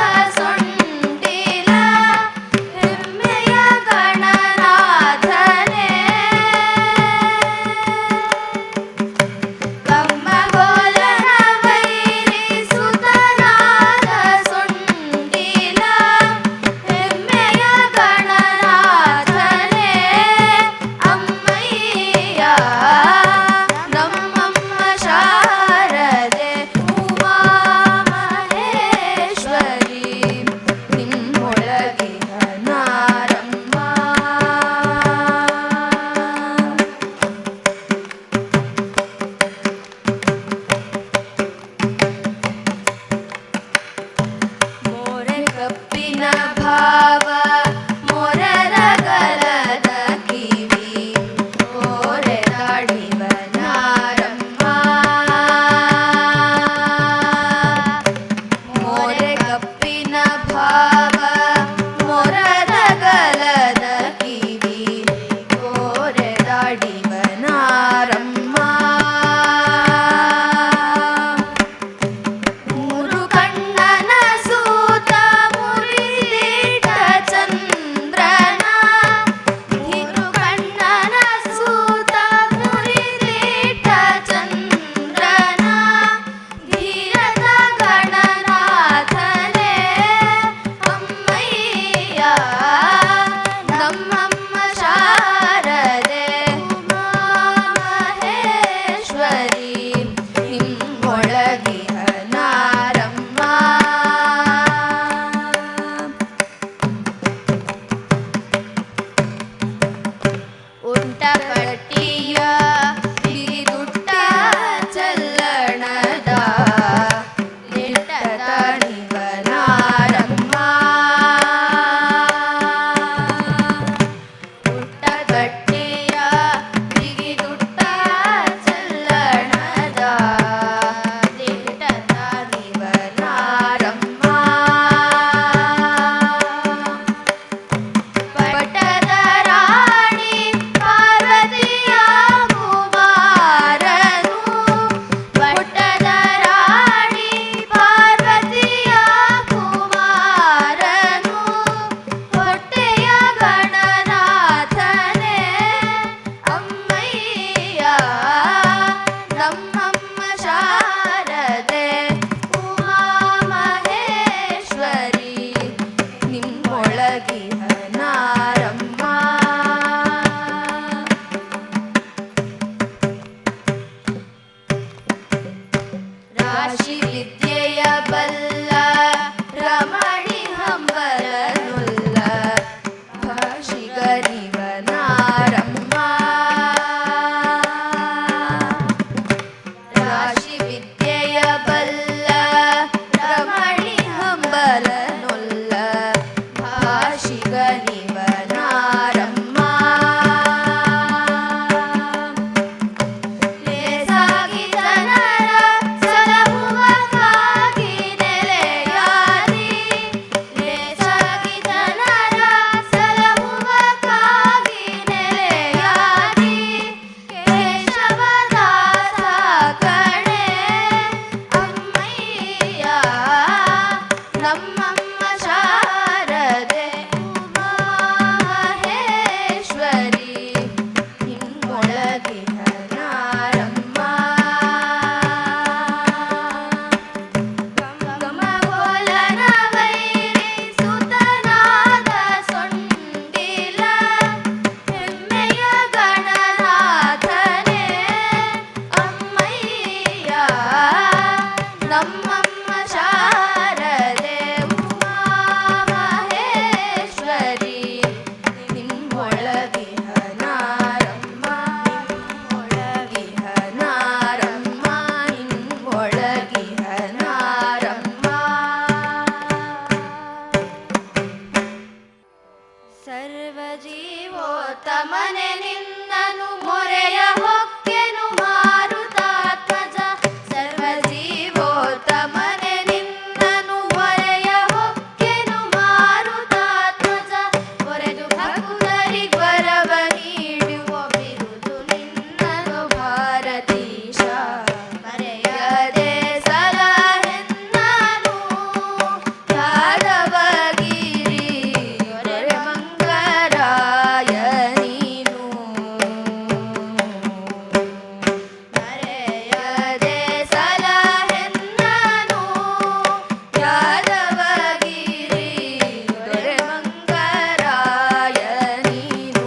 ರಾಶಿ ವಿದ್ಯೆಯ ಬಲ್ಲ ರಮಣಿ ಹಂಬಲನುಲ್ಲ ಭಾಷಿಗನಿವನಾರಮ್ಮ ರಾಶಿ ವಿದ್ಯೆಯ ಬಲ್ಲ ರಮಣಿ ಹಂಬಲನುಲ್ಲ ಭಾಷಿಗನಿವನಾರಮ್ಮ ಲೇಸಾಗಿ ಜನರ ಸಲಹುವಕ್ಕಾಗಿ ನೆಲೆಯಾದಿ ಲೇಸಾಗಿ ಜನರ ಸಲಹುವಕ್ಕಾಗಿ ನೆಲೆಯಾದಿ ಕೇಶವದಾಸ ಕಣೆ ಅಮ್ಮಯ್ಯ ನಮ್ಮಮ್ಮ ಶಾರದೆ ಉಮಾಮಹೇಶ್ವರಿ ನಿಮ್ಮೊಳಗಿನ ನಾರಮ್ಮ ಗಮಗೋಲನ ವೈರಿ ಸುತನಾದ ಸೊಂಡಿಲ ಹೆಮ್ಮೆಯ ಗಣನಾಥನೇ ಅಮ್ಮಯ್ಯ ನಮ್ಮಮ್ಮ ಶಾರದೆ ಉಮಾಮಹೇಶ್ವರಿ ನಿಮ್ಮೊಳಗಿನ ನಾರಮ್ಮ ನಿಮ್ಮೊಳಗಿನ ನಾರಮ್ಮ ನಿಮ್ಮೊಳಗಿನ ನಾರಮ್ಮ ಸರ್ವಜೀವೋತ್ತಮನೆ ನಿನ್ನನು ಮೊರೆಯ ಹೊಕ್ಕೆನು ಮಾರುತಾತ್ಮಜ ಸರ್ವಜೀವೋತ್ತಮನೆ ನಿನ್ನನು ಮೊರೆಯ ಹೊಕ್ಕೆನು ಮಾರುತಾತ್ಮಜ ಮೊರೆದು ಭಕ್ತರಿಗ್ವರವ ನೀಡುವ ಬಿರುದು ನಿನ್ನನು ಭಾರತೀಶ ಮರೆಯದೆ ಸಲಹೆನ್ನನು ಯಾದವಗಿರಿ ದೊರೆ ಮಂಗರಾಯ ನೀನು ಮರೆಯದೆ ಸಲಹೆನ್ನನು ಯಾದವಗಿರಿ ದೊರೆ ಮಂಗರಾಯ ನೀನು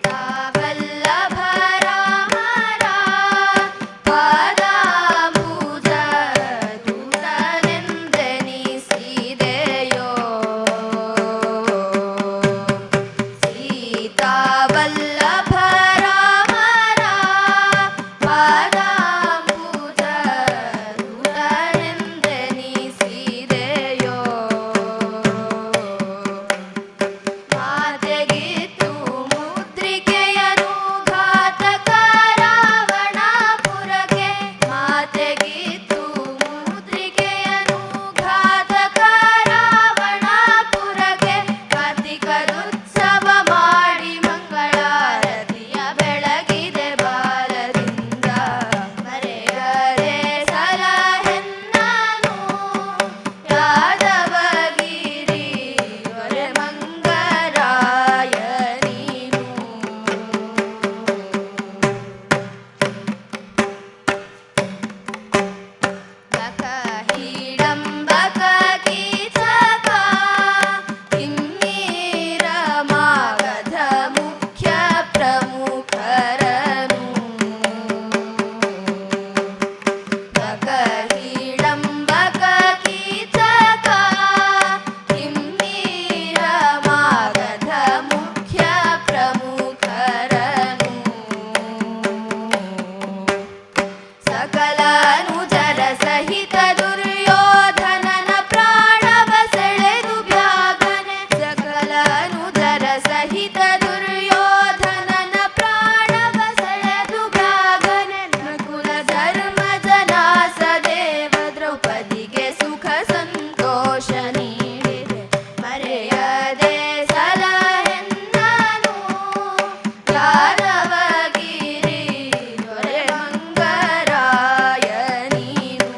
ಸೀತಾವಲ್ಲಭ ರಾಮರ ಪಾದಾಂಬುಜ ದೂತನೆಂದೆನಿಸಿದೆಯೋ ಸೀತಾವಲ್ಲಭ ರಾಮರ ಪಾದಾಂಬುಜ ದೂತನೆಂದೆನಿಸಿದೆಯೋ ಮಾತೆಗಿತ್ತು ಮುದ್ರಿಕೆಯನು ಘಾತಕ ರಾವಣಪುರಕ್ಕೆ ಮಾತೆಗಿತ್ತು ಮುದ್ರಿಕೆಯನು ಘಾತಕ ರಾವಣಪುರಕ್ಕೆ ಕಾರ್ತಿಕದುತ್ಸವ ಮಾಡಿ ಮಂಗಳಾರತಿಯ ಬೆಳಗಿದೆ ಬಾಲದಿಂದ ಮರೆಯದೆ ಸಲಹೆನ್ನನು ಯಾದವಗಿರಿ ದೊರೆ ಮಂಗರಾಯ ನೀನು ಬಕ ಹೀಡಂಬಕ ಕೀಚಕ ಕಿಮ್ಮೀರ ಮಾಗಧ ಮುಖ್ಯ ಪ್ರಮುಖರನು ಬಕ ಹೀಡಂಬಕ ಕೀಚಕ ಕಿಮ್ಮೀರ ಮಾಗಧ ಮುಖ್ಯ ಪ್ರಮುಖರನು ಸಕಲ ಅನುಜರ ಸಹಿತ ದುರ್ಯೋಧನನ ಪ್ರಾಣವ ಸೆಳೆದು ಬ್ಯಾಗನೆ ಸಕಲ ಅನುಜರ ಸಹಿತ ದುರ್ಯೋಧನನ ಪ್ರಾಣವ ಸೆಳೆದು ಬ್ಯಾಗನೆ ನಕುಲ ಧರ್ಮ ಜನಾಸ ದೇವ ದ್ರೌಪದಿಗೆ ಸುಖ ಸಂತೋಷ ನೀಡಿದೆ ಮರೆಯದೆ ಸಲಹೆನ್ನನು ಯಾದವಗಿರಿ ದೊರೆ ಮಂಗರಾಯ ನೀನು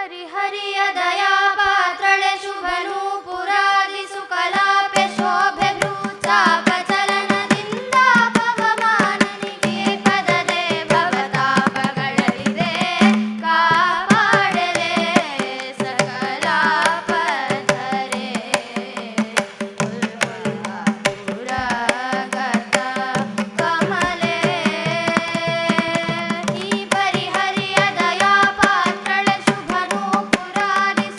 ಪರಿಹರಿಯ ದಯಾ ಪಾತ್ರಳೆ ಶುಭನು ಪುರಾದಿಸು ಕಲಾಪೆ ಶೋಭೆಗಳು ಚಾಪ ಚಲನದಿಂದ ಭಗವಾನನಿಗೆ ಪದದೆ ಭವತಾಪಗಳರಿದೆ ಕಾಪಾಡಲೆ ಸಕಲಾಪಧರೆ ಪುರಗತ ಕಮಲೆ ಈ ಪರಿಹರಿಯ ದಯಾ ಪಾತ್ರಳೆ ಶುಭನು ಪುರಾದಿಸು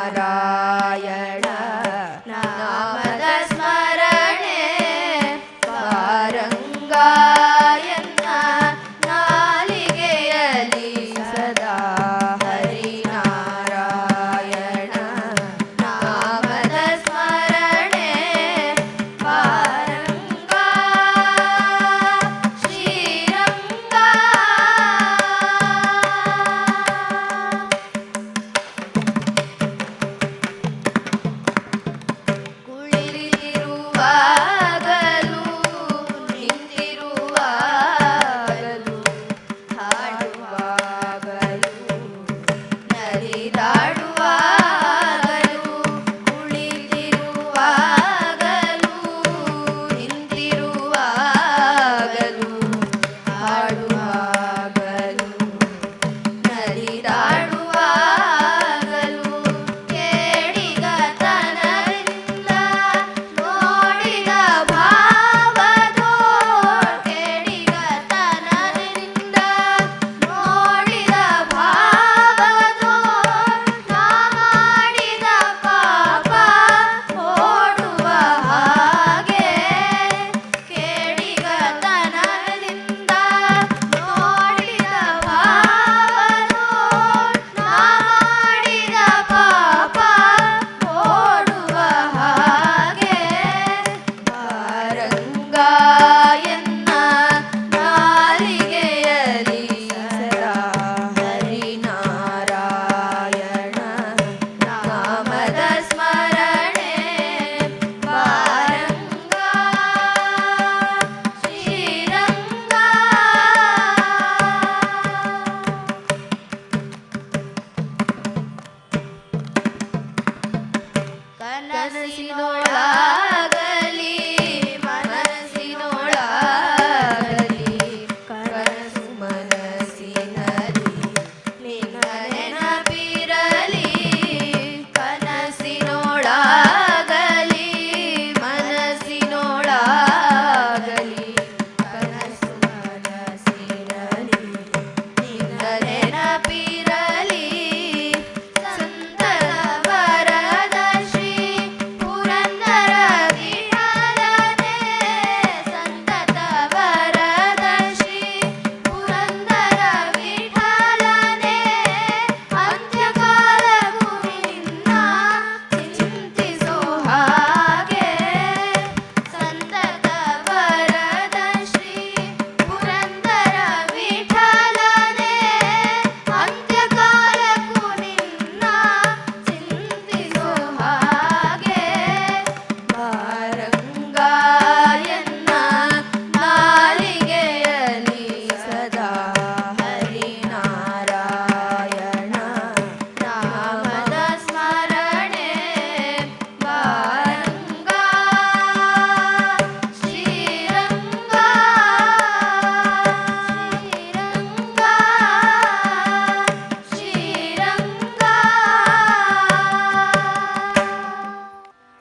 ಹರಿನಾರಾಯಣ ನಾಮದ ಸ್ಮರಣೆ ಪಾರಂಗ ಎನ್ನ ನಾಲಿಗೆಯಲಿ ಸದಾ ಹರಿನಾರಾಯಣ ನಾಮದ ಸ್ಮರಣೆ ಪಾರಂಗ ಶ್ರೀರಂಗ ಕುಳಿತಿರುವಾಗಲೂ ನಿಂತಿರುವಾಗಲೂ ಹಾಡುವಾಗಲೂ ನಲಿದಾಡುವಾಗಲೂ ಕುಳಿತಿರುವಾಗಲೂ ನಿಂತಿರುವಾಗಲೂ ಹಾಡುವಾಗಲೂ ನಲಿದಾಡುವಾಗಲೂ ಕೇಡಿಗತನದಿಂದ ನೋಡಿದ ಭಾವದೋ ಕೇಡಿಗತನದಿಂದ ನೋಡಿದ ಭಾವದೋ ನಾ ಮಾಡಿದ ಪಾಪ ಓಡುವ ಹಾಗೆ ಕೇಡಿಗತನದಿಂದ ನೋಡಿದ ಭಾವದೋ ನಾ ಮಾಡಿದ ಪಾಪ ಓಡುವ ಹಾಗೆ ಪಾರಂಗ ಎನ್ನ ನಾಲಿಗೆಯಲಿ ಸದಾ ಹರಿನಾರಾಯಣ ನಾಮದ ಸ್ಮರಣೆ ಪಾರಂಗ ಶ್ರೀರಂಗ ಕನಸಿನೊಳಗಲಿ ಮನಸ್ಸಿನೊಳಗಲಿ ಕನಸು ಮನಸ್ಸಿನಲ್ಲಿ ನಿನ್ನ ನೆನಪಿರಲಿ ಕನಸಿನೊಳಗಲಿ ಮನಸ್ಸಿನೊಳಗಲಿ ಕನಸು ಮನಸ್ಸಿನಲ್ಲಿ ನಿನ್ನ ನೆನಪಿರಲಿ ಸಂತದ ವರದ ಶ್ರೀ ಪುರಂದರ ವಿಠಲನೆ ಸಂತತ ವರದ ಶ್ರೀ ಪುರಂದರ ವಿಠಲನೆ ಅಂತ್ಯಕಾಲಕ್ಕೂ ನಿನ್ನ ಚಿಂತಿಸೋ ಹಾಗೆ ಸಂತತ ವರದ ಶ್ರೀ ಪುರಂದರ ವಿಠಲನೆ ಅಂತ್ಯಕಾಲಕ್ಕೂ ನಿನ್ನ ಚಿಂತಿಸೋ ಹಾಗೆ ಪಾರಂಗ ಎನ್ನ ನಾಲಿಗೆಯಲಿ ಸದಾ ಹರಿನಾರಾಯಣ ನಾಮದ ಸ್ಮರಣೆ ಪಾರಂಗ ಶ್ರೀರಂಗ ಶ್ರೀರಂಗ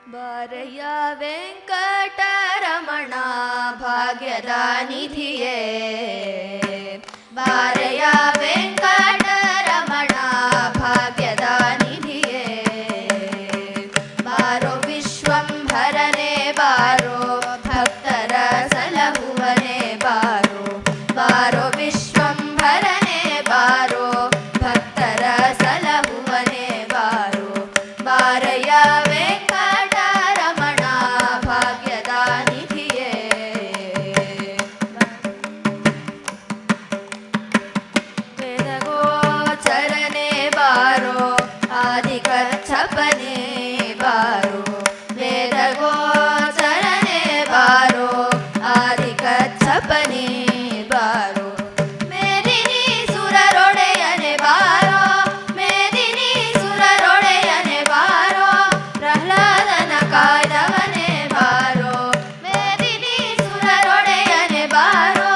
ಬಾರಯ್ಯ ವೆಂಕಟರಮಣ ಭಾಗ್ಯದ ನಿಧಿಯೇ ಬಾರಯ್ಯ ವೆಂಕಟರಮಣ ಭಾಗ್ಯದ ನಿಧಿಯೇ ಬಾರೋ ವಿಶ್ವಂಭರನೆ ಬಾರೋ ಭಕ್ತರ ಸಲಹುವನೆ ಬಾರೋ ಬಾರೋ ವಿಶ್ವಂಭರನೆ ಬಾರೋ ಭಕ್ತರ ಸಲಹುವನೆ ಬಾರೋ ಬಾರಯ್ಯ ವೆಂಕಟರಮಣ ಭಾಗ್ಯದ ನಿಧಿಯೇ ವೇದಗೋಚರನೆ ಬಾರೋ ಆದಿಕಚ್ಚಪನೆ ಬಾರೋ ವೇದಗೋಚರನೆ ಬಾರೋ ಆದಿಕಚ್ಚಪನೆ ಬಾರೋ ಮೇದಿನಿ ಸುರರೊಡೆಯನೆ ಬಾರೋ ಮೇದಿನಿ ಸುರರೊಡೆಯನೆ ಬಾರೋ ಪ್ರಹ್ಲಾದನ ಕಾಯ್ದವನೆ ಬಾರೋ ಮೇದಿನಿ ಸುರರೊಡೆಯನೆ ಬಾರೋ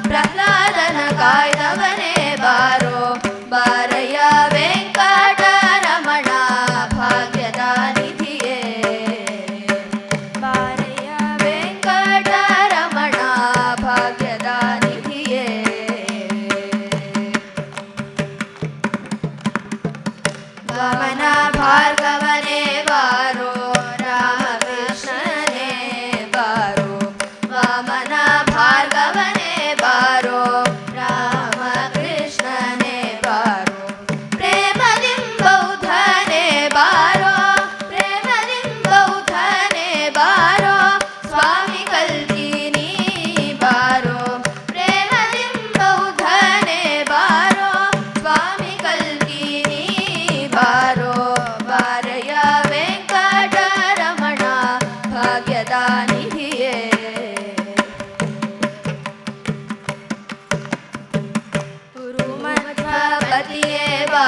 ಪ್ರಹ್ಲಾದನ ಕಾಯ್ದವನೆ ಬಾರೋ ಬಾರಯ್ಯ ವೆಂಕಟರಮಣ ಭಾಗ್ಯದ ನಿಧಿಯೇ ಬಾರಯ್ಯ ವೆಂಕಟರಮಣ ಭಾಗ್ಯದ ನಿಧಿಯೇ ವಾಮನ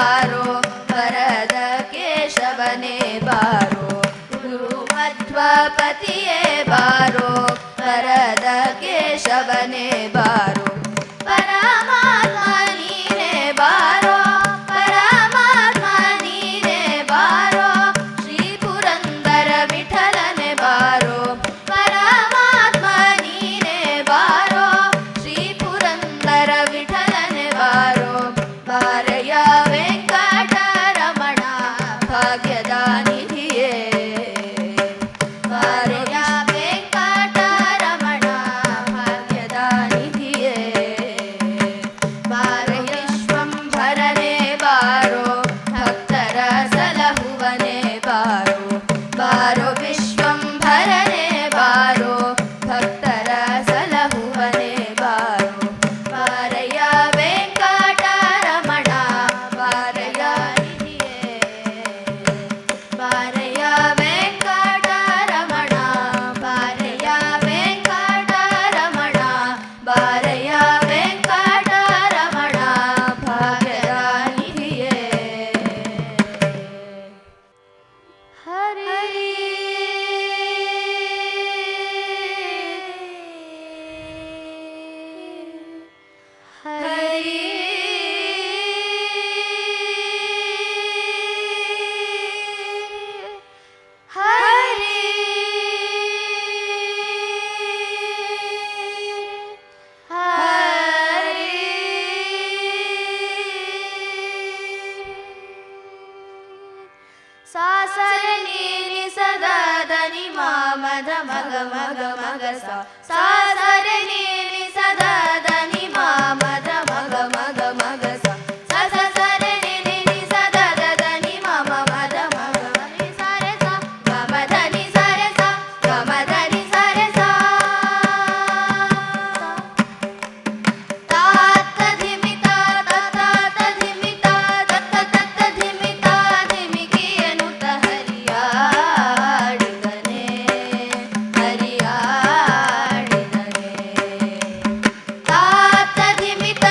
ಬಾರೋ ವರದ ಕೇಶವನೇ ಬಾರೋ ಗುರು ಮಧ್ವಪತಿಯೇ ಬಾರೋ ವರದ ಕೇಶವನೇ ಬಾರೋ ಪರಮಾತ್ಮ ನೀನೇ ಬಾರೋ ಪರಮಾತ್ಮ ನೀನೇ ಬಾರೋ ಶ್ರೀ ಪುರಂದರ ವಿಠಲನೆ ಬಾರೋ ಪರಮಾತ್ಮ ನೀನೇ ಬಾರೋ ಶ್ರೀ ಪುರಂದರ ವಿಠಲನೆ ಬಾರೋ ಬಾರಯ್ಯ ವೆಂಕಟರಮಣ ಭಾಗ್ಯದ ನಿಧಿಯೇ ಬಾರಯ್ಯ ವೆಂಕಟರಮಣ ಭಾಗ್ಯದ ನಿಧಿಯೇ ಬಾರೋ ವಿಶ್ವಂಭರನೇ ಬಾರೋ ಭಕ್ತರ ಸಲಹುವನೇ ಬಾರೋ ಬಾರೋ ವಿಶ್ವಂಭರನೇ ಬಾರೋ ಭಕ್ತರ ಸಲಹುವನೇ ಬಾರೋ ಬಾರಯ್ಯ ವೆಂಕಟರಮಣ ಬಾರಯ್ಯ ನಿಧಿಯೇ ಬಾರಯ್ಯ ವೆಂಕಟರಮಣ ಬಾರಯ್ಯ ವೆಂಕಟರಮಣ ಬಾರಯ್ಯ ವೆಂಕಟರಮಣ ಭಾಗ್ಯದ ನಿಧಿಯೇ ಹರಿ ಹರಿ ಹರಿ ಸಾಸರೆ ನೀಲಿ ಸದಾ ದನಿ ಮಾಮದ ಮಗ ಮಗ ಮಗ ಸಾಸರೆ ನೀಲಿ ಸದಾ ದನಿ ಮಾಮದ ಮಗ ಮಗ ಮಗ ಸಸರೆ ನೀಲಿ ಸದಾ ದನಿ ಮಾಮ ಮದ ಮಗ ಮನಿ ಸಾರೆ ಸಾ ಗಮದನಿ ಸಾರೆ ಸಾ ಗಮದನಿ ಸಾರೆ ಸಾ ತಾತ ಧಿಮಿತ ತಾತ ಧಿಮಿತ ತತ್ತ ತತ್ತ ಧಿಮಿತ ಧಿಮಿಕಿಯನು ಹರಿಯಾಡಿದನೆ ಹರಿಯಾಡಿದನೆ ತಾತ ಧಿಮಿತ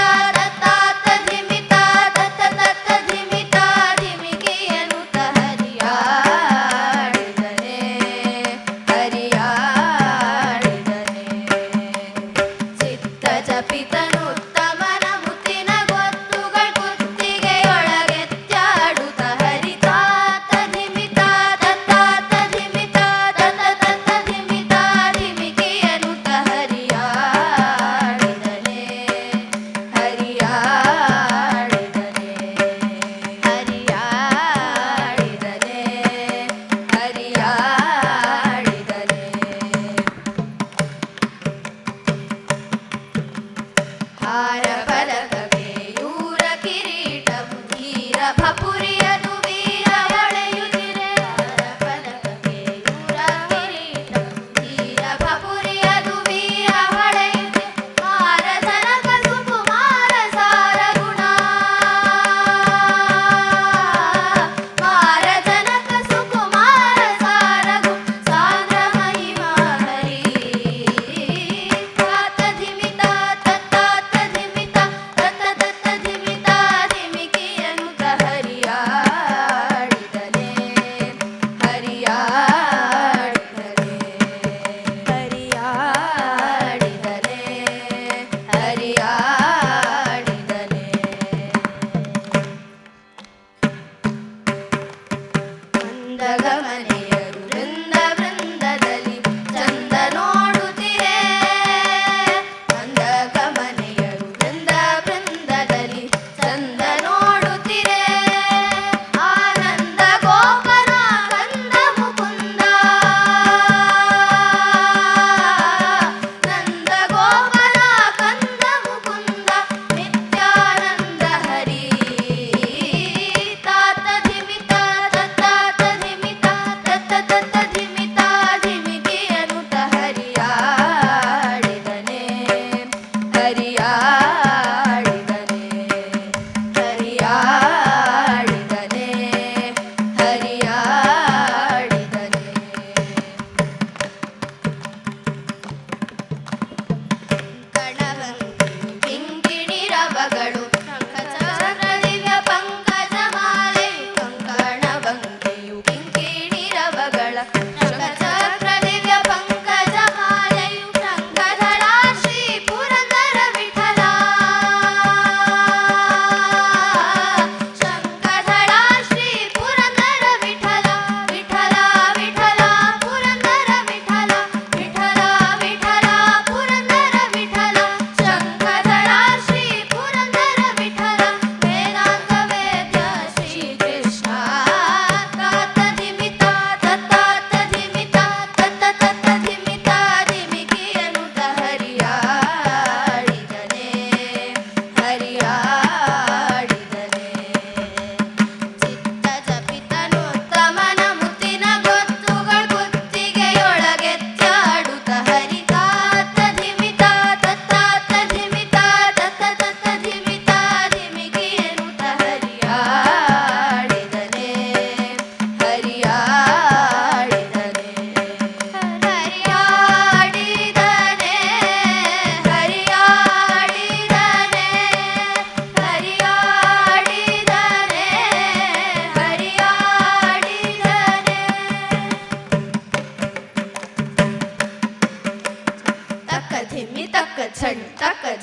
ತಾತ ಧಿಮಿತ ತತ್ತ ತತ್ತ ಧಿಮಿತ ಧಿಮಿಕಿಯನು ಹರಿಯಾಡಿದನೆ ಹರಿಯಾಡಿದನೆ ಚಿತ್ತ ಜಪಿತನುತ್ತಮನ ಮುತ್ತಿನ ಗೊತ್ತುಗಳು ಕುತ್ತಿಗೆಯೊಳಗೆತ್ಯಾಡುತ್ತ ಹರಿತಾತ ಧಿಮಿತ ತತ್ತಾತ ಧಿಮಿತ ತತ್ತ ತತ್ತ ಧಿಮಿತ ಧಿಮಿಕಿಯನು ಹರಿಯಾಡಿದನೆ ಹರಿಯಾಡಿದನೆ ಹರಿಯಾಡಿದನೆ ಹರಿಯಾಡಿದನೆ ಹಾರ ಫಲಕ ಕೇಯೂರ ಕಿರೀಟ ಮುದೀರ ಭಪುರಿಯದು ವೀರ ಹೊಳೆಯುತ್ತಿರೆ ಹಾರ ಫಲಕ ಕೇಯೂರ ಕಿರೀಟ ಮುದೀರ ಭಪುರಿಯದು ವೀರ ಹೊಳೆಯುತ್ತಿರೆ ಮಾರ ಜನಕ ಸುಕುಮಾರ ಸಾರ ಗುಣ ಮಾರ ಜನಕ ಸುಕುಮಾರ ಸಾರ ಗುಣ ಸಾಂದ್ರ ಮಹಿಮಾ ಹರಿ ತಾತ ಧಿಮಿತ ತತ್ತಾತ ಧಿಮಿತ ತತ್ತ ತತ್ತ ಧಿಮಿತ ಧಿಮಿಕಿಯನು ಹರಿಯಾಡಿದನೆ ಹರಿಯಾಡಿದನೆ ಹರಿಯಾಡಿದನೆ ಹರಿಯಾಡಿದನೆ ಮಂದಗಮನೆಯರು ವೃಂದ ವೃಂದದಲ್ಲಿ ಚಂದ ನೋಡುತ್ತಿರೆ ಮಂದಗಮನೆಯರು ವೃಂದ ವೃಂದದಲ್ಲಿ ಚಂದ ನೋಡುತ್ತಿರೆ ಆನಂದ ಗೋಪನ ಕಂದ ಮುಕುಂದ ನಂದ ಗೋಪನ ಕಂದ ಮುಕುಂದ ನಿತ್ಯಾನಂದ ಹರಿ ತಾತ ಧಿಮಿತ ತತ್ತಾತ ಧಿಮಿತ ತತ್ತ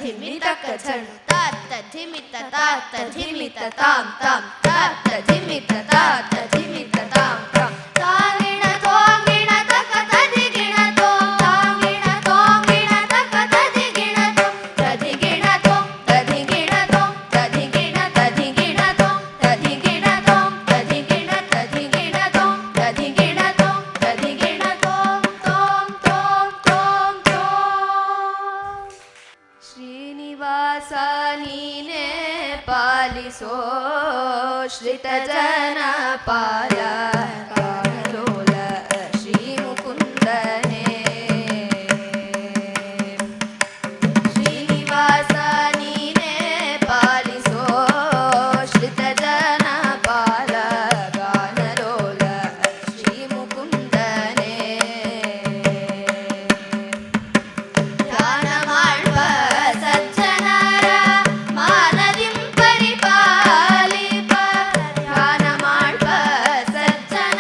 ಧಿಮಿತ ಕಝಣು ತಾತ ಧಿಮಿತ ತಾತ ಧಿಮಿತ ತಾಂ ತಾಂ ತಾತ ಧಿಮಿತ ತಾತ ಧಿಮಿತ ತಾಂ ತಾಂ ತಾಂಗಿಣ ತೋಂಗಿಣ ತಕ ತದಿಗಿಣ ತೋಂ ತಾಂಗಿಣ ತೋಂಗಿಣ ತಕ ತದಿಗಿಣ ತೋಂ ತದಿಗಿಣ ತೋಂ ತದಿಗಿಣ ತೋಂ ತದಿಗಿಣ ತದಿಗಿಣ ತೋಂ ತದಿಗಿಣ ತೋಂ ತದಿಗಿಣ ತದಿಗಿಣ ತೋಂ ತದಿಗಿಣ ತೋಂ ತದಿಗಿಣ ತೋಂ ತೋಂ ತೋಂ ತೋಂ ತೋಂ ಶ್ರೀನಿವಾಸ ನೀನೇ ಪಾಲಿಸೋ ಶ್ರಿತ ಜನ ಪಾಲ ಕಾಲೋಲ ಶ್ರೀ ಮುಕುಂದನೇ ಶ್ರೀನಿವಾಸ ನೀನೇ ಪಾಲಿಸೋ ಶ್ರಿತ ಜನ ಪಾಲ ಗಾನಲೋಲ ಶ್ರೀ ಮುಕುಂದನೇ ಧ್ಯಾನ ಮಾಡುವ ಸಜ್ಜನರ ಮಾನದಿಂ ಪರಿಪಾಲಿಪ ಧ್ಯಾನ ಮಾಡುವ ಸಜ್ಜನರ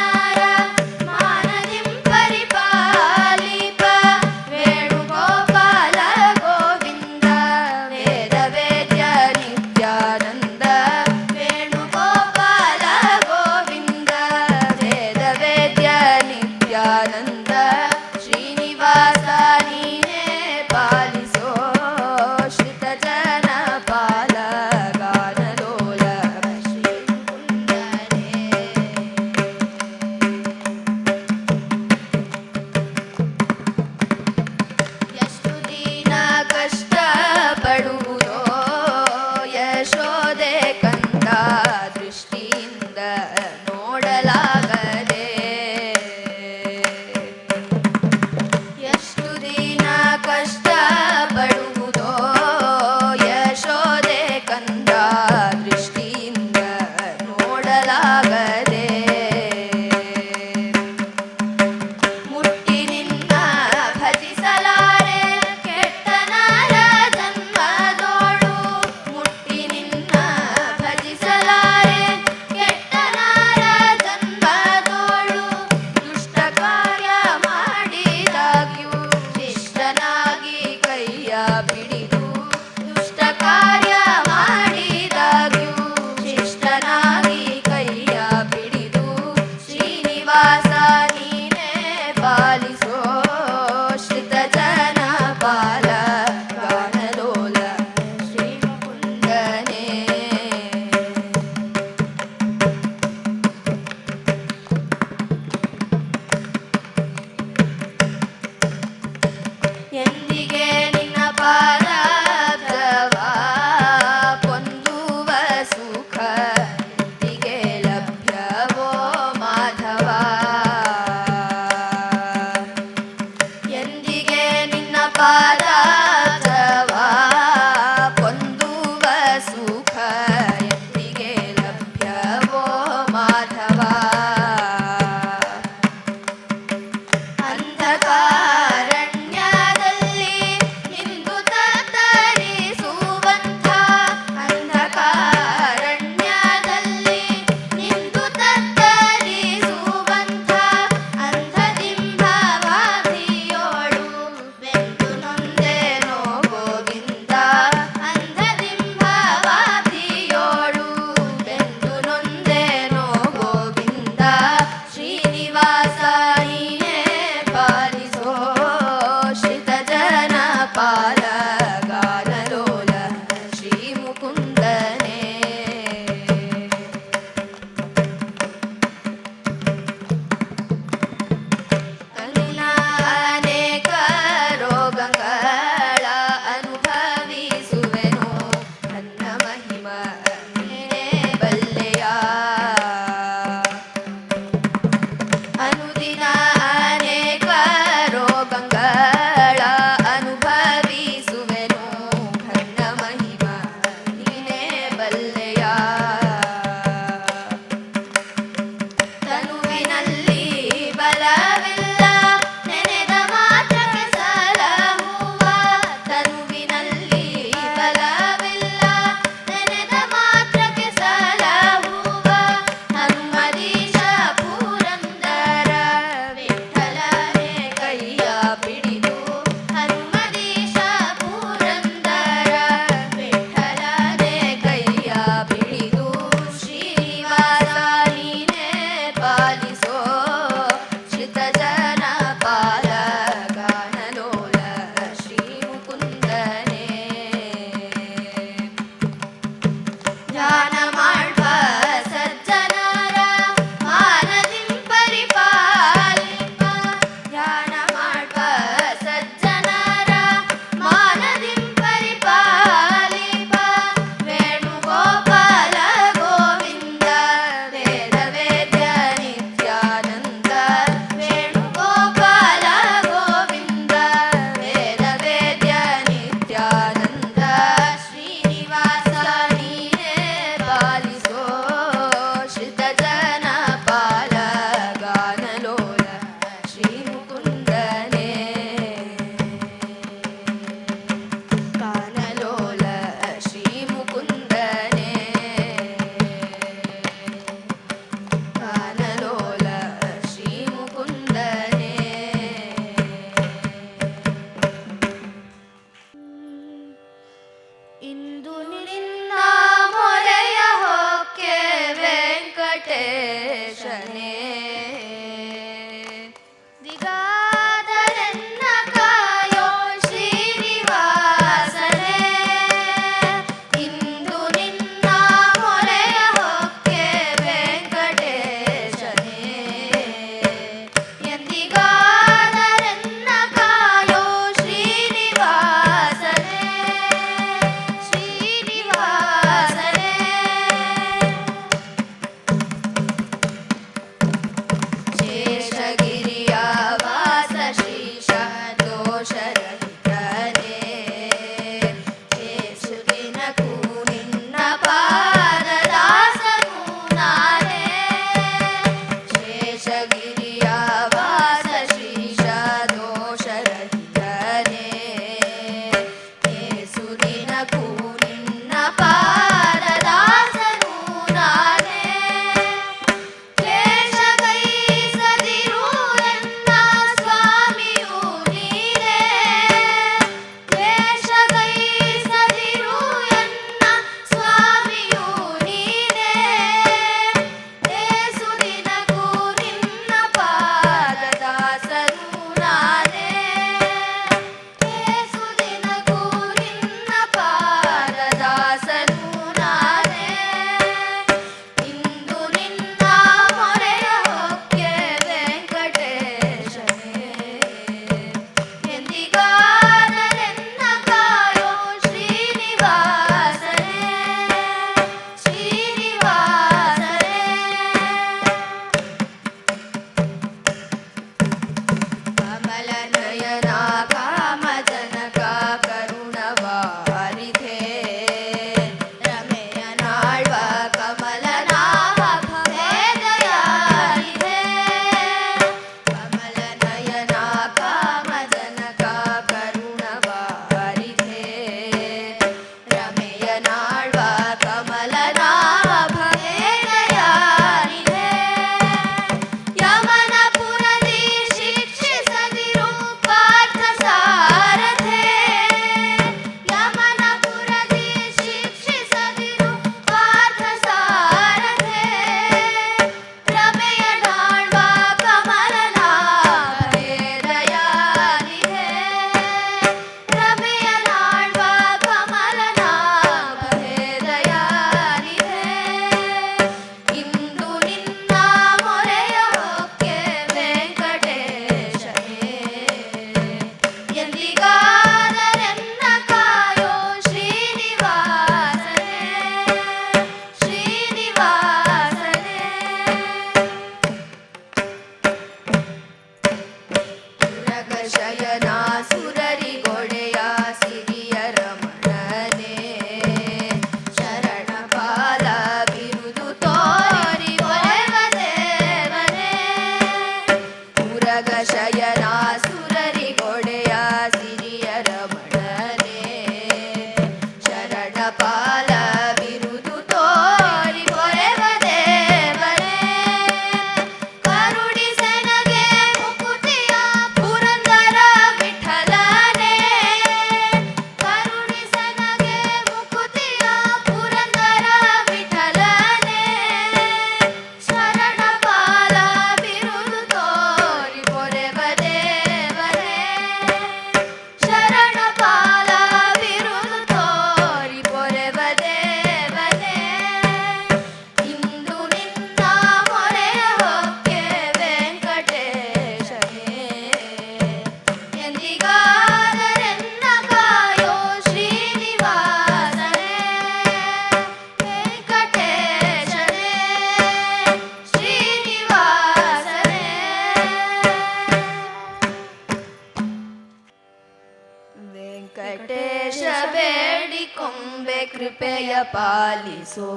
ಪಾಲಿಸೋ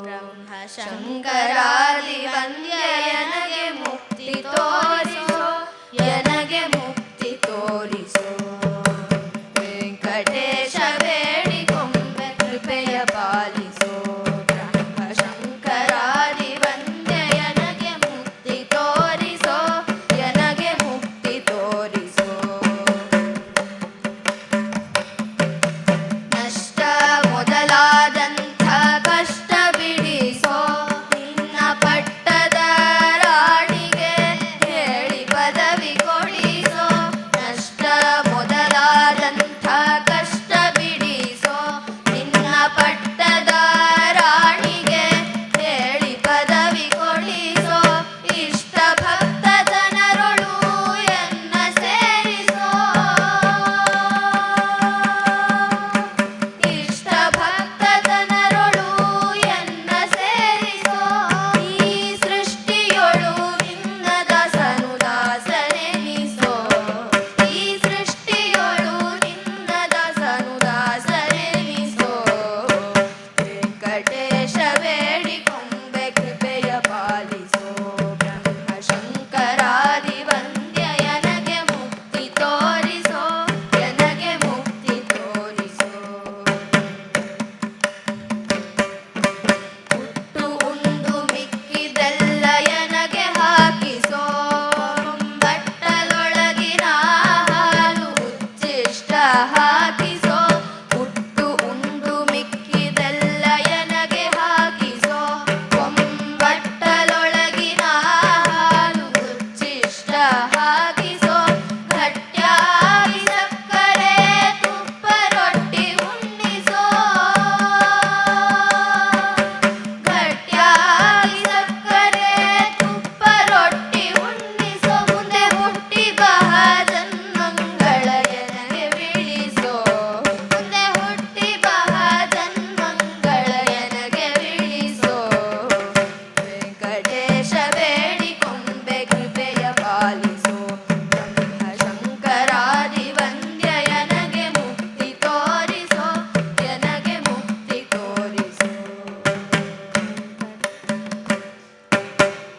ಬ್ರಹ್ಮ ಶಂಕರಾದಿ ವಂದ್ಯ ನನಗೆ ಮುಕ್ತಿ ತೋರಿಸೋ ನನಗೆ ಮುಕ್ತಿ ತೋರಿಸೋ ವೆಂಕಟೇಶ ಬೇಡಿಕೊಂಬೆ ಕೃಪೆಯ ಪಾಲಿಸೋ ಬ್ರಹ್ಮ ಶಂಕರಾದಿ ವಂದ್ಯ ನನಗೆ ಮುಕ್ತಿ ತೋರಿಸೋ ನನಗೆ ಮುಕ್ತಿ ತೋರಿಸೋ ನಷ್ಟ ಮೊದಲಾದಂಥ ಕಷ್ಟ ಬಿಡಿಸೋ ನಿನ್ನ ಪಟ್ಟದ ರಾಣಿಗೆ ಹೇಳಿ ಪದವಿ ಕೊಡಿಸೋ ನಷ್ಟ ಮೊದಲಾದಂಥ ಕಷ್ಟ ಬಿಡಿಸೋ ನಿನ್ನ ಪಟ್ಟದ ರಾಣಿಗೆ ಹೇಳಿ ಪದವಿ ಕೊಡಿಸೋ ಇಷ್ಟ ಭಕ್ತ ಜನರೊಳು ಎನ್ನ ಸೇರಿಸೋ ಇಷ್ಟ ಭಕ್ತ ಜನರೊಳು ಎನ್ನ ಸೇರಿಸೋ ಈ ಸೃಷ್ಟಿಯೊಳು ನಿನ್ನ ದಾಸನು ದಾಸನೆನಿಸೋ ಈ ಸೃಷ್ಟಿಯೊಳು ನಿನ್ನ ದಾಸನು ದಾಸನೆನಿಸೋ ವೆಂಕಟೇಶ ಬೇಡಿಕೊಂಬೆ ಕೃಪೆಯ ಪಾಲಿಸೋ ಬ್ರಹ್ಮ ಶಂಕರಾದಿ ವಂದ್ಯ ನನಗೆ ಮುಕ್ತಿ ತೋರಿಸೋ ನನಗೆ ಮುಕ್ತಿ ತೋರಿಸೋ ಹುಟ್ಟು ಉಂಡು ಮಿಕ್ಕಿದೆಲ್ಲ ನನಗೆ ಹಾಕಿಸೋ ಬಟ್ಟಲೊಳಗಿನ ಹಾಲು ಉಚ್ಚಿಷ್ಟ ಹಾಕಿಸೋ ಹುಟ್ಟು ಉಂಡು ಮಿಕ್ಕಿದೆಲ್ಲ ನನಗೆ ಹಾಕಿಸೋ ಬಟ್ಟಲೊಳಗಿನ ಹಾಲು ಉಚ್ಚಿಷ್ಟ ಹಾಕಿಸೋ ಗಟ್ಯಾಗಿ ಸಕ್ಕರೆ ತುಪ್ಪ ರೊಟ್ಟಿ ಉಣ್ಣಿಸೋ ಗಟ್ಯಾಗಿ ಸಕ್ಕರೆ ತುಪ್ಪ ರೊಟ್ಟಿ ಉಣ್ಣಿಸೋ ಮುಂದೆ ಹುಟ್ಟಿ ಬಹ ಜನ್ಮಂಗಳ ನನಗೆ ಬಿಡಿಸೋ ಮುಂದೆ ಹುಟ್ಟಿ ಬಹ ಜನ್ಮಂಗಳ ನನಗೆ ಬಿಡಿಸೋ ವೆಂಕಟೇಶ ಬೇಡಿಕೊಂಬೆ ಕೃಪೆಯ ಪಾಲಿಸೋ ಬ್ರಹ್ಮ ಶಂಕರಾದಿ ವಂದ್ಯ ನನಗೆ ಮುಕ್ತಿ ತೋರಿಸೋ ನನಗೆ ಮುಕ್ತಿ ತೋರಿಸೋ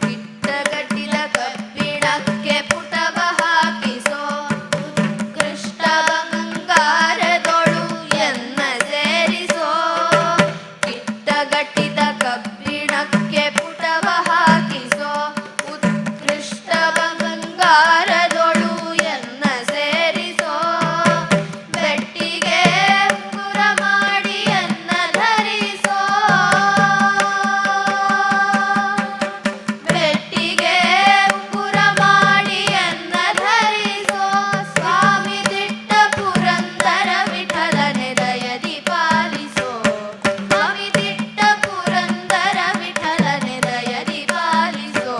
ಕಿಟ್ಟಗಟ್ಟಿದ ಕಬ್ಬಿಣಕ್ಕೆ ಪುಟವ ಹಾಕಿಸೋ ಕೃಷ್ಣ ಬಂಗಾರದೊಳು ಎನ್ನ ಸೇರಿಸೋ ಕಿಟ್ಟಗಟ್ಟಿದ ಕಬ್ಬಿಣಕ್ಕೆ ಪುಟವ ಹಾಕಿಸೋ ಉತ್ಕೃಷ್ಟ ಬಂಗಾರದೊಳು ಎನ್ನ ಸೇರಿಸೋ ಬೆಟ್ಟಿಗೆ ಉಂಗುರ ಮಾಡಿ ಎನ್ನ ಧರಿಸೋ ಬೆಟ್ಟಿಗೆ ಉಂಗುರ ಮಾಡಿ ಎನ್ನ ಧರಿಸೋ ಸ್ವಾಮಿ ದಿಟ್ಟ ಪುರಂದರ ವಿಠಲನೆ ದಯದಿ ಪಾಲಿಸೋ ಸ್ವಾಮಿ ದಿಟ್ಟ ಪುರಂದರ ವಿಠಲನೆ ದಯದಿ ಪಾಲಿಸೋ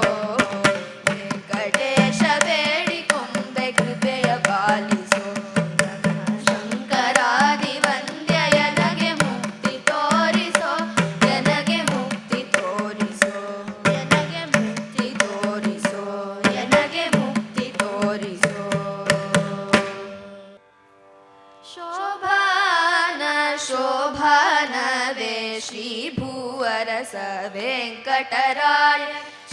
ವೆಂಕಟೇಶ ಬೇಡಿಕೊಂಬೆ ಕೃಪೆಯ ಪಾಲಿಸೋ ಬ್ರಹ್ಮ ಶಂಕರಾದಿ ವಂದ್ಯ ನನಗೆ ಮುಕ್ತಿ ತೋರಿಸೋ ನನಗೆ ಮುಕ್ತಿ ತೋರಿಸೋ ನನಗೆ ಮುಕ್ತಿ ತೋರಿಸೋ ನನಗೆ ಮುಕ್ತಿ ತೋರಿಸೋ ಶೋಭಾನ ಶೋಭಾನವೇ ಶ್ರೀ ಭೂವರಸ ವೆಂಕಟರಾಯ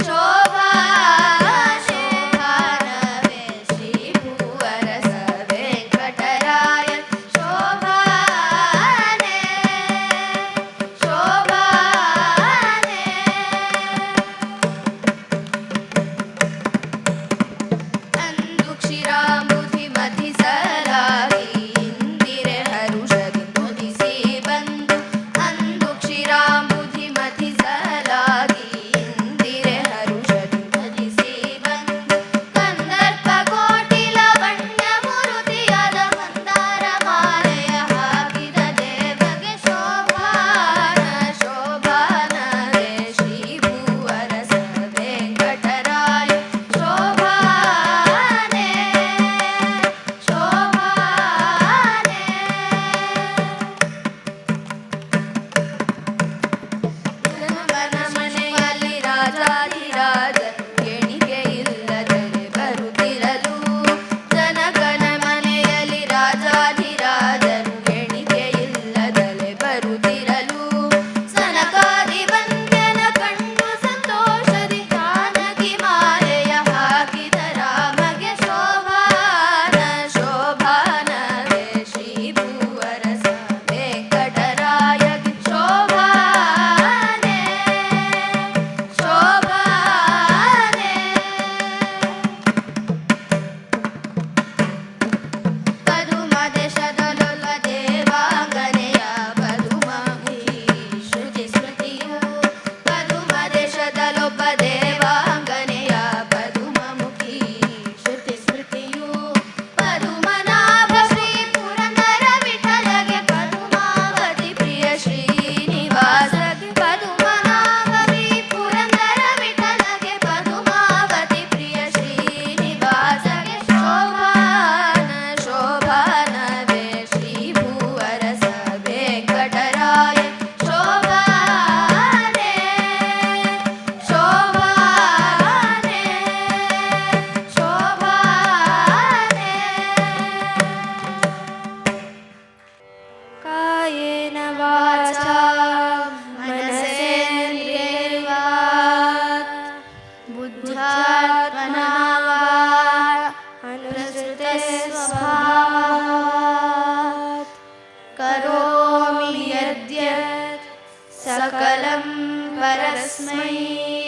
ಶೋಭಾನ ಶೋಭಾನವೇ ಶ್ರೀ ಭೂವರಸ ವೆಂಕಟರಾಯ ಶೋಭಾನೆ ಶೋಭಾನೆ ಅಂದು ಕ್ಷೀರಾಂಬುಧಿ ಮಥಿಸಲಾಗಿ ಇಂದಿರೆ ಹರುಷದಿ ಮುದಿಸಿ ಬಂದು ಅಂದು ಕ್ಷೀರಾಂಬುಧಿ ಮಥಿಸಲಾಗಿ ಇಂದಿರೆ कायेन वाचा मनसेन्द्रियैर्वा बुद्ध्यात्मना वा अनुसृते स्वभावात् करोमि यद्यत् सकलं परस्मै